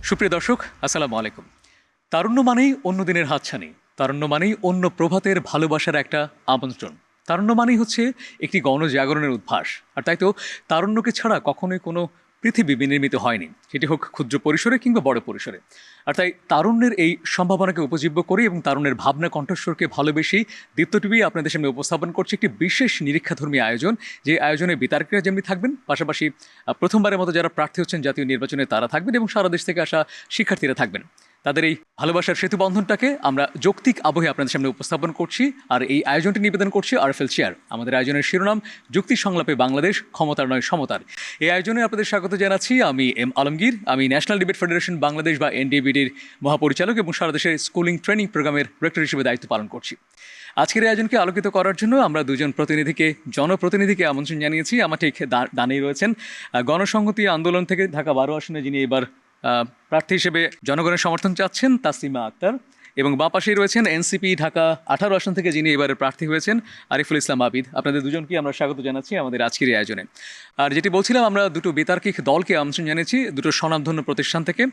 সুপ্রিয় দর্শক, আসসালামু আলাইকুম। তারুণ্য মানেই অন্য দিনের হাতছানি, তারুণ্য মানেই অন্য প্রভাতের ভালোবাসার একটা আমন্ত্রণ, তারুণ্য মানেই হচ্ছে একটি গণজাগরণের উদ্ভাস। আর তাই তো তারুণ্যকে ছাড়া কখনোই কোনো পৃথিবী বিনির্মিত হয়নি, সেটি হোক ক্ষুদ্র পরিসরে কিংবা বড় পরিসরে। আর তাই তারুণ্যের এই সম্ভাবনাকে উপজীব্য করি এবং তারুণ্যের ভাবনা কণ্ঠস্বরকে ভালোবেসেই দীপ্ত টিভি আপনাদের সামনে উপস্থাপন করছে একটি বিশেষ নিরীক্ষাধর্মী আয়োজন, যে আয়োজনে বিতার্কিকরা যেমনি থাকবেন, পাশাপাশি প্রথমবারের মতো যারা প্রার্থী হচ্ছেন জাতীয় নির্বাচনে তারা থাকবেন এবং সারা দেশ থেকে আসা শিক্ষার্থীরা থাকবেন। তাদের এই ভালোবাসার সেতু বন্ধনটাকে আমরা যৌক্তিক আবহে আপনাদের সামনে উপস্থাপন করছি। আর এই আয়োজনটি নিবেদন করছি আরএফএল চেয়ার। আমাদের আয়োজনের শিরোনাম যুক্তি সংলাপে বাংলাদেশ, ক্ষমতার নয় সমতার। এই আয়োজনে আপনাদের স্বাগত জানাচ্ছি আমি এম আলমগীর। আমি ন্যাশনাল ডিবেট ফেডারেশন বাংলাদেশ বা এনডিবিডির মহাপরিচালক এবং সারা দেশের স্কুলিং ট্রেনিং প্রোগ্রামের ডিরেক্টর হিসেবে দায়িত্ব পালন করছি। আজকের এই আয়োজনকে আলোকিত করার জন্য আমরা দুজন জনপ্রতিনিধিকে আমন্ত্রণ জানিয়েছি। আমার ঠিক দানেই রয়েছেন গণসংহতি আন্দোলন থেকে ঢাকা 12 আসনে যিনি এবার প্রার্থী হিসেবে জনগণের সমর্থন চাচ্ছেন, তাসলিমা আক্তার। এবং বাঁ পাশেই রয়েছেন এনসিপি ঢাকা 18 আসন থেকে যিনি এবারে প্রার্থী হয়েছেন, আরিফুল ইসলাম আবিদ। আপনাদের দুজনকে আমরা স্বাগত জানাচ্ছি আমাদের আজকের এই আয়োজনে। আর যেটি বলছিলাম, আমরা দুটো বিতার্কিক দলকে আমন্ত্রণ জানিয়েছি দুটো স্বনামধন্য প্রতিষ্ঠান থেকে।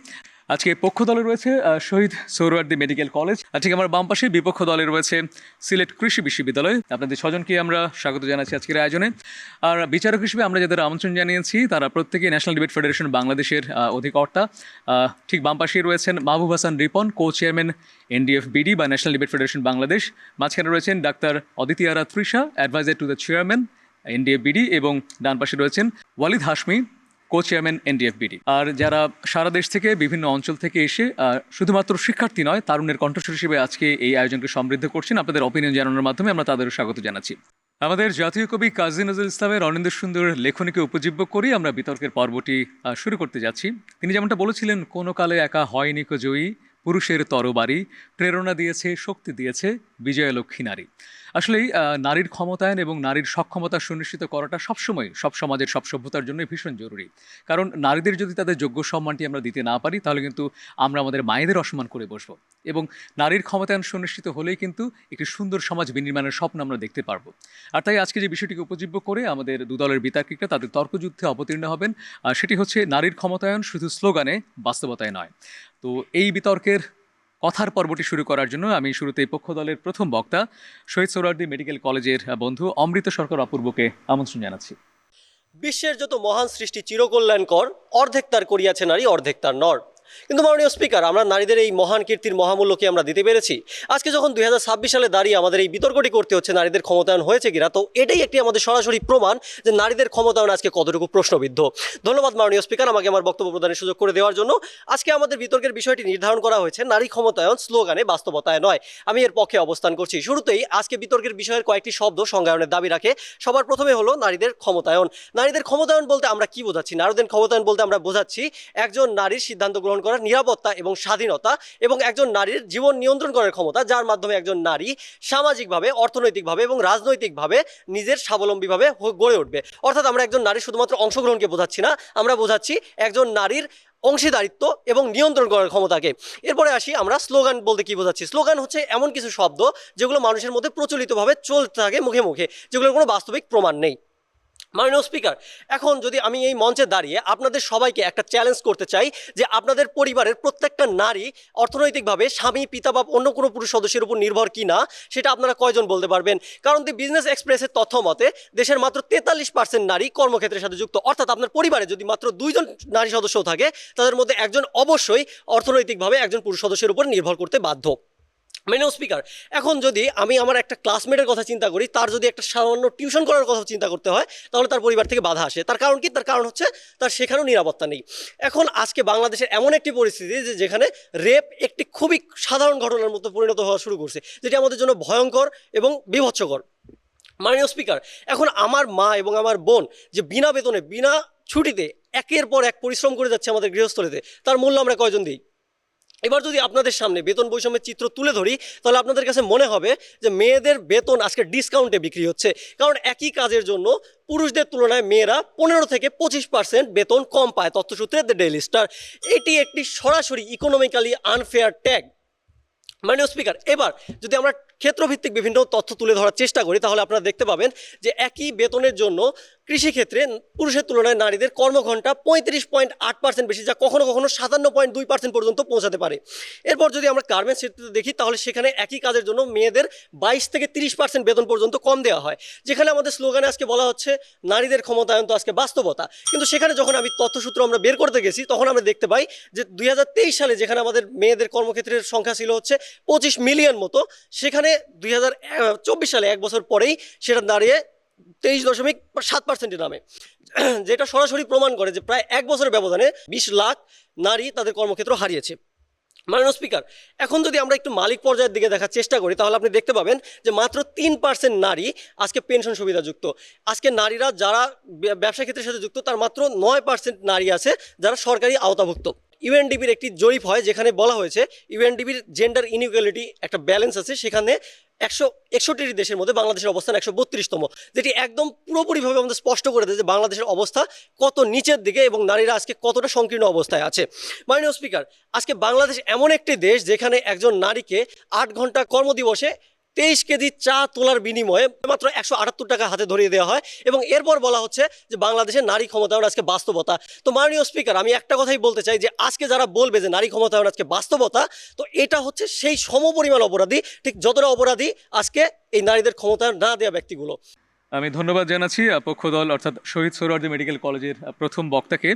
আজকে পক্ষ দলে রয়েছে শহীদ সোহরাওয়ার্দী মেডিকেল কলেজ, আর ঠিক আমার বাম পাশে বিপক্ষ দলে রয়েছে সিলেট কৃষি বিশ্ববিদ্যালয়। আপনাদের ছজনকে আমরা স্বাগত জানাচ্ছি আজকের আয়োজনে। আর বিচারক হিসেবে আমরা যাদের আমন্ত্রণ জানিয়েছি তারা প্রত্যেকেই ন্যাশনাল ডিবেট ফেডারেশন বাংলাদেশের অধিকর্তা। ঠিক বাম পাশেই রয়েছেন Mahbub Hasan Ripon, co chairman NDFBD বা ন্যাশনাল ডিবেট ফেডারেশন বাংলাদেশ। মাঝখানে রয়েছেন doctor Aditi Ara Trisha, adviser to the chairman NDFBD. এবং ডান পাশে রয়েছেন Walid Hashmi, co chairman NDFBD. আর যারা সারা দেশ থেকে বিভিন্ন অঞ্চল থেকে এসে শুধুমাত্র শিক্ষার্থী নয়, তারুণ্যের কণ্ঠস্বর হিসেবে আজকে এই আয়োজনকে সমৃদ্ধ করছেন, আপনাদের অপিনিয়ন জানানোর মাধ্যমে আমরা তাদেরও স্বাগত জানাচ্ছি। আমাদের জাতীয় কবি কাজী নজরুল ইসলামের অনিন্দ্য সুন্দর লেখনীকে উপজীব্য করি আমরা বিতর্কের পর্বটি শুরু করতে যাচ্ছি। তিনি যেমনটা বলেছিলেন, কোনো কালে একা হয়নি কো জয়ী, পুরুষের তরবারি প্রেরণা দিয়েছে, শক্তি দিয়েছে বিজয়লক্ষ্মী নারী। আসলেই নারীর ক্ষমতায়ন এবং নারীর সক্ষমতা সুনিশ্চিত করাটা সবসময় সব সমাজের সব সভ্যতার জন্য ভীষণ জরুরি। কারণ নারীদের যদি তাদের যোগ্য সম্মানটি আমরা দিতে না পারি, তাহলে কিন্তু আমরা আমাদের মায়েদের অসম্মান করে বসবো। এবং নারীর ক্ষমতায়ন সুনিশ্চিত হলেই কিন্তু একটি সুন্দর সমাজ বিনির্মাণের স্বপ্ন আমরা দেখতে পারবো। আর তাই আজকে যে বিষয়টিকে উপজীব্য করে আমাদের দুদলের বিতার্কিকরা তাদের তর্কযুদ্ধে অবতীর্ণ হবেন, সেটি হচ্ছে নারীর ক্ষমতায়ন শুধু স্লোগানে, বাস্তবতায় নয়। তো এই বিতর্কের কথার পর্বটি শুরু করার জন্য আমি শুরুতেই পক্ষ দলের প্রথম বক্তা শহীদ সোহরাওয়ার্দী মেডিকেল কলেজের বন্ধু অমৃত সরকার অপূর্বকে আমন্ত্রণ জানাচ্ছি। বিশ্বের যত মহান সৃষ্টি চিরকল্যাণকর, অর্ধেক তার করিয়াছে নারী, অর্ধেক তার নর। কিন্তু মাননীয় স্পিকার, আমরা নারীদের এই মহান কীর্তির মহামূল্যকে আমরা দিতে পেরেছি? আজকে যখন 2026 সালে দাঁড়িয়ে আমাদের এই বিতর্কটি করতে হচ্ছে নারীদের ক্ষমতায়ন হয়েছে কিনা, তো এটাই একটি আমাদের সরাসরি প্রমাণ যে নারীদের ক্ষমতায়ন আজকে কতটুকু প্রশ্নবিদ্ধ। ধন্যবাদ মাননীয় স্পিকার আমাকে আমার বক্তব্য প্রদানের সুযোগ করে দেওয়ার জন্য। আজকে আমাদের বিতর্কের বিষয়টি নির্ধারণ করা হয়েছে নারী ক্ষমতায়ন স্লোগানে, বাস্তবতায় নয়। আমি এর পক্ষে অবস্থান করছি। শুরুতেই আজকে বিতর্কের বিষয়ের কয়েকটি শব্দ সংজ্ঞায়নের দাবি রাখে। সবার প্রথমে হলো নারীদের ক্ষমতায়ন। নারীদের ক্ষমতায়ন বলতে আমরা কি বোঝাচ্ছি? নারীদের ক্ষমতায়ন বলতে আমরা বোঝাচ্ছি একজন নারীর সিদ্ধান্ত গ্রহণ করার নিরাপত্তা এবং স্বাধীনতা, এবং একজন নারীর জীবন নিয়ন্ত্রণ করার ক্ষমতা, যার মাধ্যমে একজন নারী সামাজিকভাবে, অর্থনৈতিকভাবে এবং রাজনৈতিকভাবে নিজের স্বাবলম্বীভাবে গড়ে উঠবে। অর্থাৎ আমরা একজন নারীর শুধুমাত্র অংশগ্রহণকে বোঝাচ্ছি না, আমরা বোঝাচ্ছি একজন নারীর অংশীদারিত্ব এবং নিয়ন্ত্রণ করার ক্ষমতাকে। এরপরে আসি আমরা স্লোগান বলতে কি বোঝাচ্ছি। স্লোগান হচ্ছে এমন কিছু শব্দ যেগুলো মানুষের মধ্যে প্রচলিতভাবে চলতে থাকে মুখে মুখে, যেগুলোর কোনো বাস্তবিক প্রমাণ নেই। মাননীয় স্পিকার, এখন যদি আমি এই মঞ্চে দাঁড়িয়ে আপনাদের সবাইকে একটা চ্যালেঞ্জ করতে চাই যে আপনাদের পরিবারের প্রত্যেকটা নারী অর্থনৈতিকভাবে স্বামী, পিতা বা অন্য কোনো পুরুষ সদস্যের উপর নির্ভর কি না, সেটা আপনারা কয়জন বলতে পারবেন? কারণ দি বিজনেস এক্সপ্রেসের তথ্য মতে দেশের মাত্র 43% নারী কর্মক্ষেত্রের সাথে যুক্ত। অর্থাৎ আপনার পরিবারে যদি মাত্র 2 জন নারী সদস্য থাকে, তাদের মধ্যে একজন অবশ্যই অর্থনৈতিকভাবে একজন পুরুষ সদস্যের উপর নির্ভর করতে বাধ্য। মাননীয় স্পিকার, এখন যদি আমি আমার একটা ক্লাসমেটের কথা চিন্তা করি, তার যদি একটা সামান্য টিউশন করার কথা চিন্তা করতে হয়, তাহলে তার পরিবার থেকে বাধা আসে। তার কারণ কি? তার কারণ হচ্ছে তার সেখানেও নিরাপত্তা নেই। এখন আজকে বাংলাদেশের এমন একটি পরিস্থিতি যেখানে রেপ একটি খুবই সাধারণ ঘটনার মতো পরিণত হওয়া শুরু করছে, যেটি আমাদের জন্য ভয়ঙ্কর এবং বিভৎসকর। মাননীয় স্পিকার, এখন আমার মা এবং আমার বোন যে বিনা বেতনে, বিনা ছুটিতে একের পর এক পরিশ্রম করে যাচ্ছে আমাদের গৃহস্থলীতে, তার মূল্য আমরা কয়জন দিই? এবার যদি আপনাদের সামনে বেতন বৈষম্যের চিত্র তুলে ধরি, তাহলে আপনাদের কাছে মনে হবে যে মেয়েদের বেতন আজকে ডিসকাউন্টে বিক্রি হচ্ছে। কারণ একই কাজের জন্য পুরুষদের তুলনায় মেয়েরা 15 থেকে 25% বেতন কম পায়, তথ্যসূত্রে দ্য ডেইলি স্টার। এটি একটি সরাসরি ইকোনমিক্যালি আনফেয়ার ট্যাগ। মাননীয় স্পিকার, এবার যদি আমরা ক্ষেত্রভিত্তিক বিভিন্ন তথ্য তুলে ধরার চেষ্টা করি, তাহলে আপনারা দেখতে পাবেন যে একই বেতনের জন্য কৃষিক্ষেত্রে পুরুষের তুলনায় নারীদের কর্মঘণ্টা 35.8% বেশি, যা কখনো কখনো 57.2% পর্যন্ত পৌঁছাতে পারে। এরপর যদি আমরা গার্মেন্টস ক্ষেত্রে দেখি তাহলে সেখানে একই কাজের জন্য মেয়েদের 22 থেকে 30% বেতন পর্যন্ত কম দেওয়া হয়। যেখানে আমাদের স্লোগানে আজকে বলা হচ্ছে নারীদের ক্ষমতায়ন তো আজকে বাস্তবতা, কিন্তু সেখানে যখন আমি তথ্যসূত্র আমরা বের করতে গেছি তখন আমরা দেখতে পাই যে 2023 সালে যেখানে আমাদের মেয়েদের কর্মক্ষেত্রের সংখ্যা ছিল হচ্ছে 25 মিলিয়ন মতো, সেখানে 2024 সালে এক বছর পরেই সেটা দাঁড়িয়ে 23.7% নামে, যেটা সরাসরি প্রমাণ করে যে প্রায় এক বছরের ব্যবধানে 20 লাখ নারী তাদের কর্মক্ষেত্র হারিয়েছে। মাননীয় স্পিকার, এখন যদি আমরা একটু মালিক পর্যায়ের দিকে দেখার চেষ্টা করি তাহলে আপনি দেখতে পাবেন যে মাত্র 3% নারী আজকে পেনশন সুবিধাযুক্ত। আজকে নারীরা যারা ব্যবসা ক্ষেত্রের সাথে যুক্ত তার মাত্র 9% নারী আছে যারা সরকারি আওতাভুক্ত। ইউএনডিপির একটি জরিপ হয় যেখানে বলা হয়েছে ইউএনডিপির জেন্ডার ইনইকুয়ালিটি একটা ব্যালেন্স আছে, সেখানে 161টি দেশের মধ্যে বাংলাদেশের অবস্থান 132তম, যেটি একদম পুরোপুরিভাবে আমাদের স্পষ্ট করে দেয় যে বাংলাদেশের অবস্থা কত নিচের দিকে এবং নারীরা আজকে কতটা সংকীর্ণ অবস্থায় আছে। মাননীয় স্পিকার, আজকে বাংলাদেশ এমন একটি দেশ যেখানে একজন নারীকে 8 ঘন্টা কর্মদিবসে 23 কেজি চা তোলার বিনিময়ে মাত্র 178 টাকা হাতে ধরিয়ে দেওয়া হয় এবং এরপর বলা হচ্ছে যে বাংলাদেশের নারী ক্ষমতায়ন আজকে বাস্তবতা। তো মাননীয় স্পিকার, আমি একটা কথাই বলতে চাই যে আজকে যারা বলবে যে নারী ক্ষমতায়ন আজকে বাস্তবতা, তো এটা হচ্ছে সেই সমপরিমাণ অপরাধী ঠিক যতটা অপরাধী আজকে এই নারীদের ক্ষমতায়ন না দেওয়া ব্যক্তিগুলো। আমি ধন্যবাদ জানাচ্ছি পক্ষ দল অর্থাৎ শহীদ সোহরাওয়ার্দী মেডিকেল কলেজের প্রথম বক্তাকে।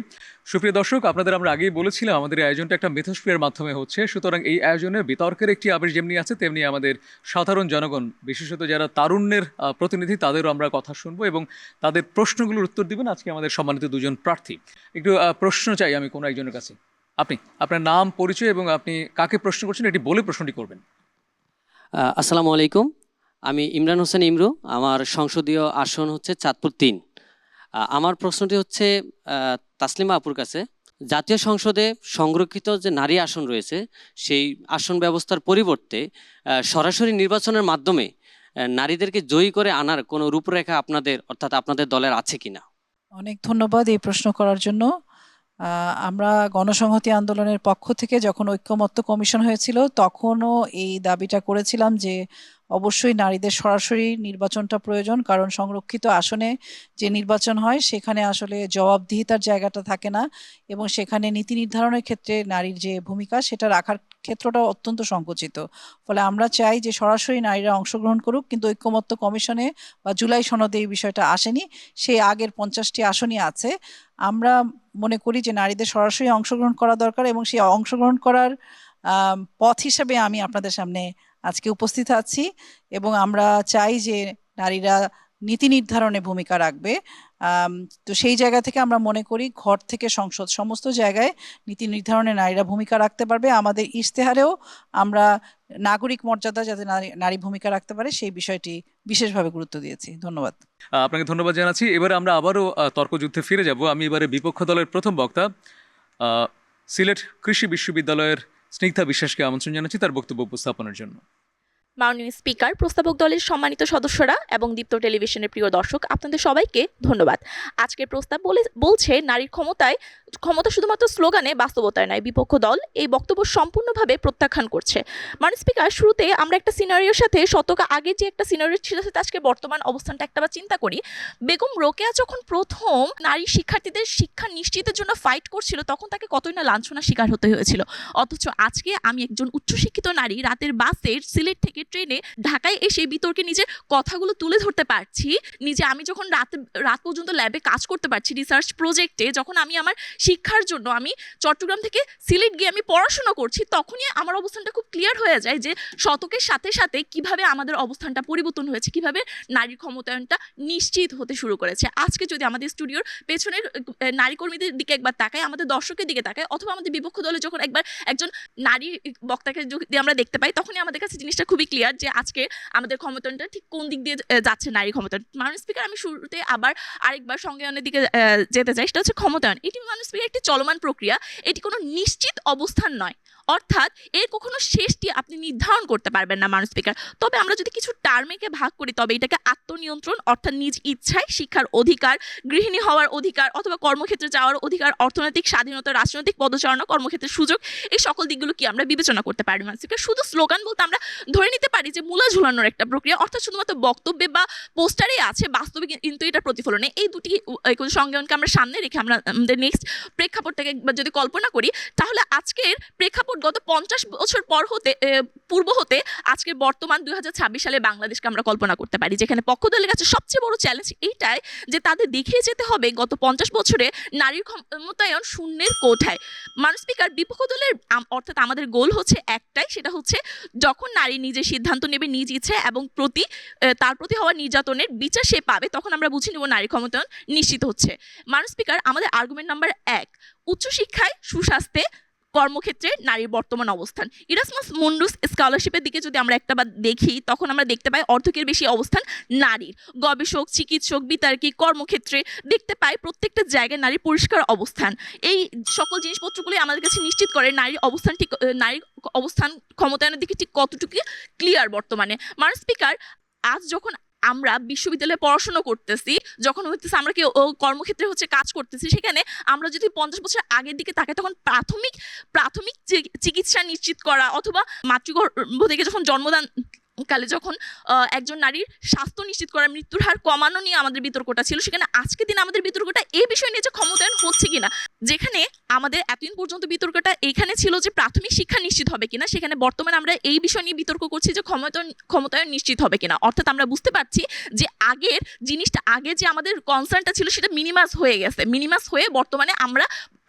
সুপ্রিয় দর্শক, আপনাদের আমরা আগেই বলেছিলাম আমাদের এই আয়োজনটা একটা মিথস্ক্রিয়ার মাধ্যমে হচ্ছে, সুতরাং এই আয়োজনে বিতর্কের একটি আবেশ যেমনি আছে তেমনি আমাদের সাধারণ জনগণ, বিশেষত যারা তারুণ্যের প্রতিনিধি, তাদেরও আমরা কথা শুনবো এবং তাদের প্রশ্নগুলোর উত্তর দিবেন আজকে আমাদের সম্মানিত দুজন প্রার্থী। একটু প্রশ্ন চাই আমি কোনো একজনের কাছে। আপনি আপনার নাম, পরিচয় এবং আপনি কাকে প্রশ্ন করছেন এটি বলে প্রশ্নটি করবেন। আসসালামু আলাইকুম, আমি ইমরান হোসেন ইমরু। আমার সংসদীয় আসন হচ্ছে চাঁদপুর 3। আমার প্রশ্নটি হচ্ছে তাসলিমা আপুর কাছে। জাতীয় সংসদে সংরক্ষিত যে নারী আসন রয়েছে সেই আসন ব্যবস্থার পরিবর্তে সরাসরি নির্বাচনের মাধ্যমে নারীদেরকে জয়ী করে আনার কোনো রূপরেখা আপনাদের অর্থাৎ আপনাদের দলের আছে কিনা? অনেক ধন্যবাদ এই প্রশ্ন করার জন্য। আমরা গণসংহতি আন্দোলনের পক্ষ থেকে যখন ঐক্যমত্য কমিশন হয়েছিল তখনও এই দাবিটা করেছিলাম যে অবশ্যই নারীদের সরাসরি নির্বাচনটা প্রয়োজন, কারণ সংরক্ষিত আসনে যে নির্বাচন হয় সেখানে আসলে জবাবদিহিতার জায়গাটা থাকে না এবং সেখানে নীতি নির্ধারণের ক্ষেত্রে নারীর যে ভূমিকা সেটা রাখার ক্ষেত্রটা অত্যন্ত সংকুচিত। ফলে আমরা চাই যে সরাসরি নারীরা অংশগ্রহণ করুক, কিন্তু ঐক্যমত্য কমিশনে বা জুলাই সনদে এই বিষয়টা আসেনি, সেই আগের 50টি আসনই আছে। আমরা মনে করি যে নারীদের সরাসরি অংশগ্রহণ করা দরকার এবং সেই অংশগ্রহণ করার পথ হিসেবে আমি আপনাদের সামনে আজকে উপস্থিত আছি এবং আমরা চাই যে নারীরা নীতি নির্ধারণে ভূমিকা রাখবে। তো সেই জায়গা থেকে আমরা মনে করি ঘর থেকে সংসদ সমস্ত জায়গায় নীতি নির্ধারণে নারীরা ভূমিকা রাখতে পারবে। আমাদের ইশতেহারেও আমরা নাগরিক মর্যাদা যাতে নারী ভূমিকা রাখতে পারে সেই বিষয়টি বিশেষভাবে গুরুত্ব দিয়েছি। ধন্যবাদ। আপনাকে ধন্যবাদ জানাচ্ছি। এবারে আমরা আবারও তর্কযুদ্ধে ফিরে যাব। আমি এবারে বিপক্ষ দলের প্রথম বক্তা সিলেট কৃষি বিশ্ববিদ্যালয়ের স্নিগ্ধা বিশ্বাসকে আমন্ত্রণ জানাচ্ছি তার বক্তব্য উপস্থাপনের জন্য। মাননীয় স্পিকার, প্রস্তাবক দলের সম্মানিত সদস্যরা এবং দীপ্ত টেলিভিশনের প্রিয় দর্শক, আপনাদের সবাইকে ধন্যবাদ। আজকের প্রস্তাব বলছে নারীর ক্ষমতা শুধুমাত্র স্লোগানে, বাস্তবতায় নয়। বিপক্ষ দল এই বক্তব্য সম্পূর্ণভাবে প্রত্যাখ্যান করছে। মাননীয় স্পিকার, শুরুতে আমরা একটা সিনারিওর সাথে শতক আগে যে একটা সিনারিও ছিল সাথে আজকে বর্তমান অবস্থানটা একটাবার চিন্তা করি। বেগম রোকেয়া যখন প্রথম নারী শিক্ষার্থীদের শিক্ষা নিশ্চিতের জন্য ফাইট করছিল তখন তাকে কতই না লাঞ্ছনার শিকার হতে হয়েছিল, অথচ আজকে আমি একজন উচ্চশিক্ষিত নারী রাতের বাসে সিলেট থেকে ট্রেনে ঢাকায় এসে বিতর্কে নিজের কথাগুলো তুলে ধরতে পারছি। আমি যখন রাত পর্যন্ত ল্যাবে কাজ করতে পারছি রিসার্চ প্রজেক্টে, যখন আমি আমার শিক্ষার জন্য আমি চট্টগ্রাম থেকে সিলেট গিয়ে আমি পড়াশোনা করছি, তখনই আমার অবস্থানটা খুব ক্লিয়ার হয়ে যায় যে শতকের সাথে সাথে কিভাবে আমাদের অবস্থানটা পরিবর্তন হয়েছে, কিভাবে নারীর ক্ষমতায়নটা নিশ্চিত হতে শুরু করেছে। আজকে যদি আমাদের স্টুডিওর পেছনের নারী কর্মীদের দিকে একবার তাকাই, আমাদের দর্শকের দিকে তাকাই, অথবা আমাদের বিপক্ষ দলে যখন একবার একজন নারী বক্তাকে যদি আমরা দেখতে পাই, তখনই আমাদের কাছে জিনিসটা খুবই ক্লিয়ার যে আজকে আমাদের ক্ষমতায়নটা ঠিক কোন দিক দিয়ে যাচ্ছে নারী ক্ষমতায়ন। মাননীয় স্পিকার, আমি শুরুতে আবার আরেকবার সংজ্ঞায়নের দিকে যেতে চাই, সেটা হচ্ছে ক্ষমতায়ন। এটি মাননীয় স্পিকার একটি চলমান প্রক্রিয়া, এটি কোনো নিশ্চিত অবস্থান নয়। অর্থাৎ এর কখনো শেষটি আপনি নির্ধারণ করতে পারবেন না মাননীয় স্পিকার। তবে আমরা যদি কিছু টার্মেকে ভাগ করি তবে এটাকে আত্মনিয়ন্ত্রণ অর্থাৎ নিজ ইচ্ছায় শিক্ষার অধিকার, গৃহিণী হওয়ার অধিকার অথবা কর্মক্ষেত্রে যাওয়ার অধিকার, অর্থনৈতিক স্বাধীনতা, রাজনৈতিক পদচারণা, কর্মক্ষেত্রের সুযোগ, এই সকল দিকগুলো কি আমরা বিবেচনা করতে পারি মাননীয় স্পিকার। শুধু স্লোগান বলতে আমরা ধরে নিতে পারি যে মূলা ঝুলানোর একটা প্রক্রিয়া, অর্থাৎ শুধুমাত্র বক্তব্যে বা পোস্টারেই আছে, বাস্তবে কিন্তু এটা প্রতিফলন নেই। এই দুটি সংজ্ঞানকে আমরা সামনে রেখে আমরা আমাদের নেক্সট প্রেক্ষাপট থেকে যদি কল্পনা করি তাহলে আজকের প্রেক্ষাপট গত 50 বছর পূর্ব হতে আজকের বর্তমান 2026 সালে বাংলাদেশকে আমরা কল্পনা করতে পারি, যেখানে পক্ষ দলের কাছে সবচেয়ে বড় চ্যালেঞ্জ এইটাই যে তাদের দেখিয়ে যেতে হবে গত 50 বছরে নারীর ক্ষমতায়ন শূন্যের কোঠায়। মাননীয় স্পিকার, বিপক্ষ দলের অর্থাৎ আমাদের গোল হচ্ছে একটাই, সেটা হচ্ছে যখন নারী নিজে সিদ্ধান্ত নেবে নিজ ইচ্ছে এবং তার প্রতি হওয়া নির্যাতনের বিচার সে পাবে, তখন আমরা বুঝে নেব নারী ক্ষমতায়ন নিশ্চিত হচ্ছে। মাননীয় স্পিকার, আমাদের আর্গুমেন্ট নাম্বার 1, উচ্চশিক্ষায়, সুস্বাস্থ্যে, কর্মক্ষেত্রে নারীর বর্তমান অবস্থান। ইরাসমাস মুন্ডুস স্কলারশিপের দিকে যদি আমরা একটাবার দেখি তখন আমরা দেখতে পাই অর্ধেকের বেশি অবস্থান নারীর। গবেষক, চিকিৎসক, বিতার্কিক, কর্মক্ষেত্রে দেখতে পাই প্রত্যেকটা জায়গায় নারীর পরিষ্কার অবস্থান। এই সকল জিনিসপত্রগুলি আমাদের কাছে নিশ্চিত করে নারীর অবস্থান ক্ষমতায়নের দিকে ঠিক কতটুকু ক্লিয়ার বর্তমানে। মাননীয় স্পিকার, আজ যখন আমরা বিশ্ববিদ্যালয়ে পড়াশোনা করতেছি, যখন হইতেছে আমরা কি কর্মক্ষেত্রে হচ্ছে কাজ করতেছি, সেখানে আমরা যদি 50 বছর আগের দিকে তাকাই তখন প্রাথমিক চিকিৎসা নিশ্চিত করা অথবা মাতৃগর্ভ থেকে যখন জন্মদান কালে যখন একজন নারীর স্বাস্থ্য নিশ্চিত করা, মৃত্যুর হার কমানো নিয়ে আমাদের বিতর্কটা ছিল, সেখানে আজকের দিন আমাদের বিতর্কটা এই বিষয় নিয়ে যে ক্ষমতায়ন হচ্ছে কিনা, যেখানে আমাদের এতদিন পর্যন্ত বিতর্কটা এইখানে ছিল যে প্রাথমিক শিক্ষা নিশ্চিত হবে কিনা, সেখানে বর্তমানে আমরা এই বিষয় নিয়ে বিতর্ক করছি যে ক্ষমতায়ন নিশ্চিত হবে কিনা। অর্থাৎ আমরা বুঝতে পারছি যে আগে যে আমাদের কনসার্নটা ছিল সেটা মিনিমাইজ হয়ে গেছে, মিনিমাইজ হয়ে বর্তমানে আমরা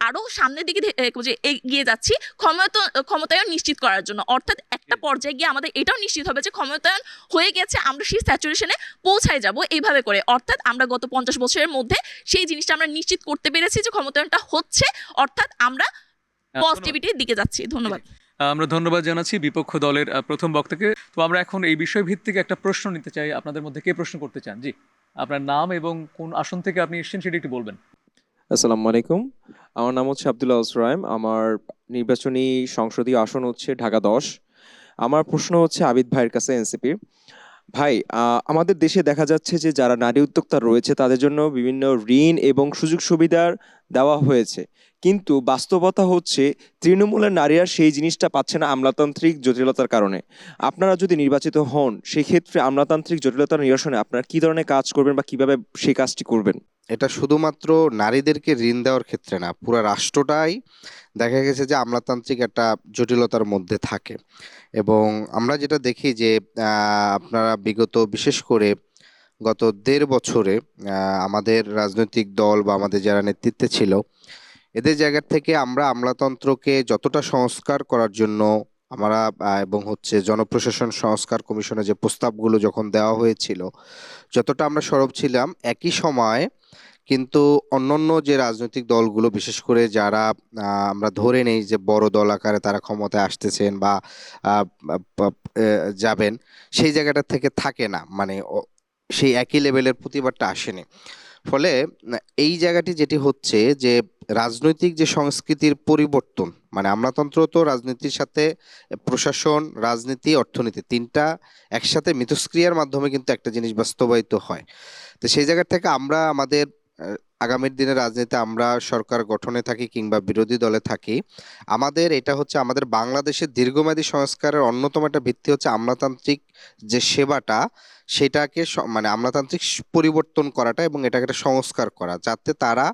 আরো সামনের দিকে এগিয়ে যাচ্ছি ক্ষমতায়ন নিশ্চিত করার জন্য। অর্থাৎ একটা পর্যায়ে গিয়ে আমাদের এটাও নিশ্চিত হবে যে ক্ষমতায়ন হয়ে গেছে, আমরা সেই স্যাচুরেশনে পৌঁছায় যাব এইভাবে করে। অর্থাৎ আমরা গত 50 বছরের মধ্যে সেই জিনিসটা আমরা নিশ্চিত করতে পেরেছি যে ক্ষমতায়নটা হচ্ছে, অর্থাৎ আমরা পজিটিভিটির দিকে যাচ্ছি। ধন্যবাদ। আমরা ধন্যবাদ জানাচ্ছি বিপক্ষ দলের প্রথম বক্তাকে। তো আমরা এখন এই বিষয় ভিত্তিক একটা প্রশ্ন নিতে চাই। আপনাদের মধ্যে কে প্রশ্ন করতে চান? জি, আপনার নাম এবং কোন আসন থেকে আপনি এসেছেন সেটা একটু বলবেন। আসসালামু আলাইকুম, আমার নাম হচ্ছে আব্দুল্লাহ আসরাইম। আমার নির্বাচনী সংসদীয় আসন হচ্ছে ঢাকা 10। আমার প্রশ্ন হচ্ছে আবিদ ভাইয়ের কাছে, এনসিপি ভাই। আমাদের দেশে দেখা যাচ্ছে যে যারা নারী উদ্যোক্তা রয়েছে তাদের জন্য বিভিন্ন ঋণ এবং সুযোগ সুবিধার দেওয়া হয়েছে, কিন্তু বাস্তবতা হচ্ছে তৃণমূলের নারীরা সেই জিনিসটা পাচ্ছে না আমলাতান্ত্রিক জটিলতার কারণে। আপনারা যদি নির্বাচিত হন সেক্ষেত্রে আমলাতান্ত্রিক জটিলতার নিরসনে আপনারা কি ধরনের কাজ করবেন বা কিভাবে সেই কাজটি করবেন? এটা শুধুমাত্র নারীদেরকে ঋণ দেওয়ার ক্ষেত্রে না, পুরো রাষ্ট্রটাই দেখা গেছে যে আমলাতান্ত্রিক একটা জটিলতার মধ্যে থাকে। এবং আমরা যেটা দেখি যে আপনারা বিগত বিশেষ করে গত 1.5 বছরে আমাদের রাজনৈতিক দল বা আমাদের যারা নেতৃত্বে ছিল এদের জায়গা থেকে আমরা আমলাতন্ত্রকে যতটা সংস্কার করার জন্য আমরা এবং হচ্ছে জনপ্রশাসন সংস্কার কমিশনে যে প্রস্তাবগুলো যখন দেওয়া হয়েছিল যতটা আমরা সরব ছিলাম, একই সময় কিন্তু অন্যান্য যে রাজনৈতিক দলগুলো বিশেষ করে যারা আমরা ধরে নেই যে বড় দল আকারে তারা ক্ষমতায় আসতেছেন বা যাবেন, সেই জায়গাটা থেকে থাকে না, মানে সেই একই লেভেলের প্রতিবাদটা আসেনি। ফলে এই জায়গাটি যেটি হচ্ছে যে রাজনৈতিক যে সংস্কৃতির পরিবর্তন, মানে আমলাতন্ত্র তো রাজনীতির সাথে প্রশাসন, রাজনীতি, অর্থনীতি তিনটা একসাথে মিথস্ক্রিয়ার মাধ্যমে কিন্তু একটা জিনিস বাস্তবায়িত হয়। তো সেই জায়গা থেকে আমরা আমাদের আগামীর দিনে রাজনীতিতে আমরা সরকার গঠনে থাকি কিংবা বিরোধী দলে থাকি, আমাদের এটা হচ্ছে আমাদের বাংলাদেশের দীর্ঘমেয়াদী সংস্কারের অন্যতম একটা ভিত্তি হচ্ছে আমলাতান্ত্রিক যে সেবাটা সেটাকে মানে আমলাতান্ত্রিক পরিবর্তন করাটা এবং এটাকে একটা সংস্কার করা, যাতে তারা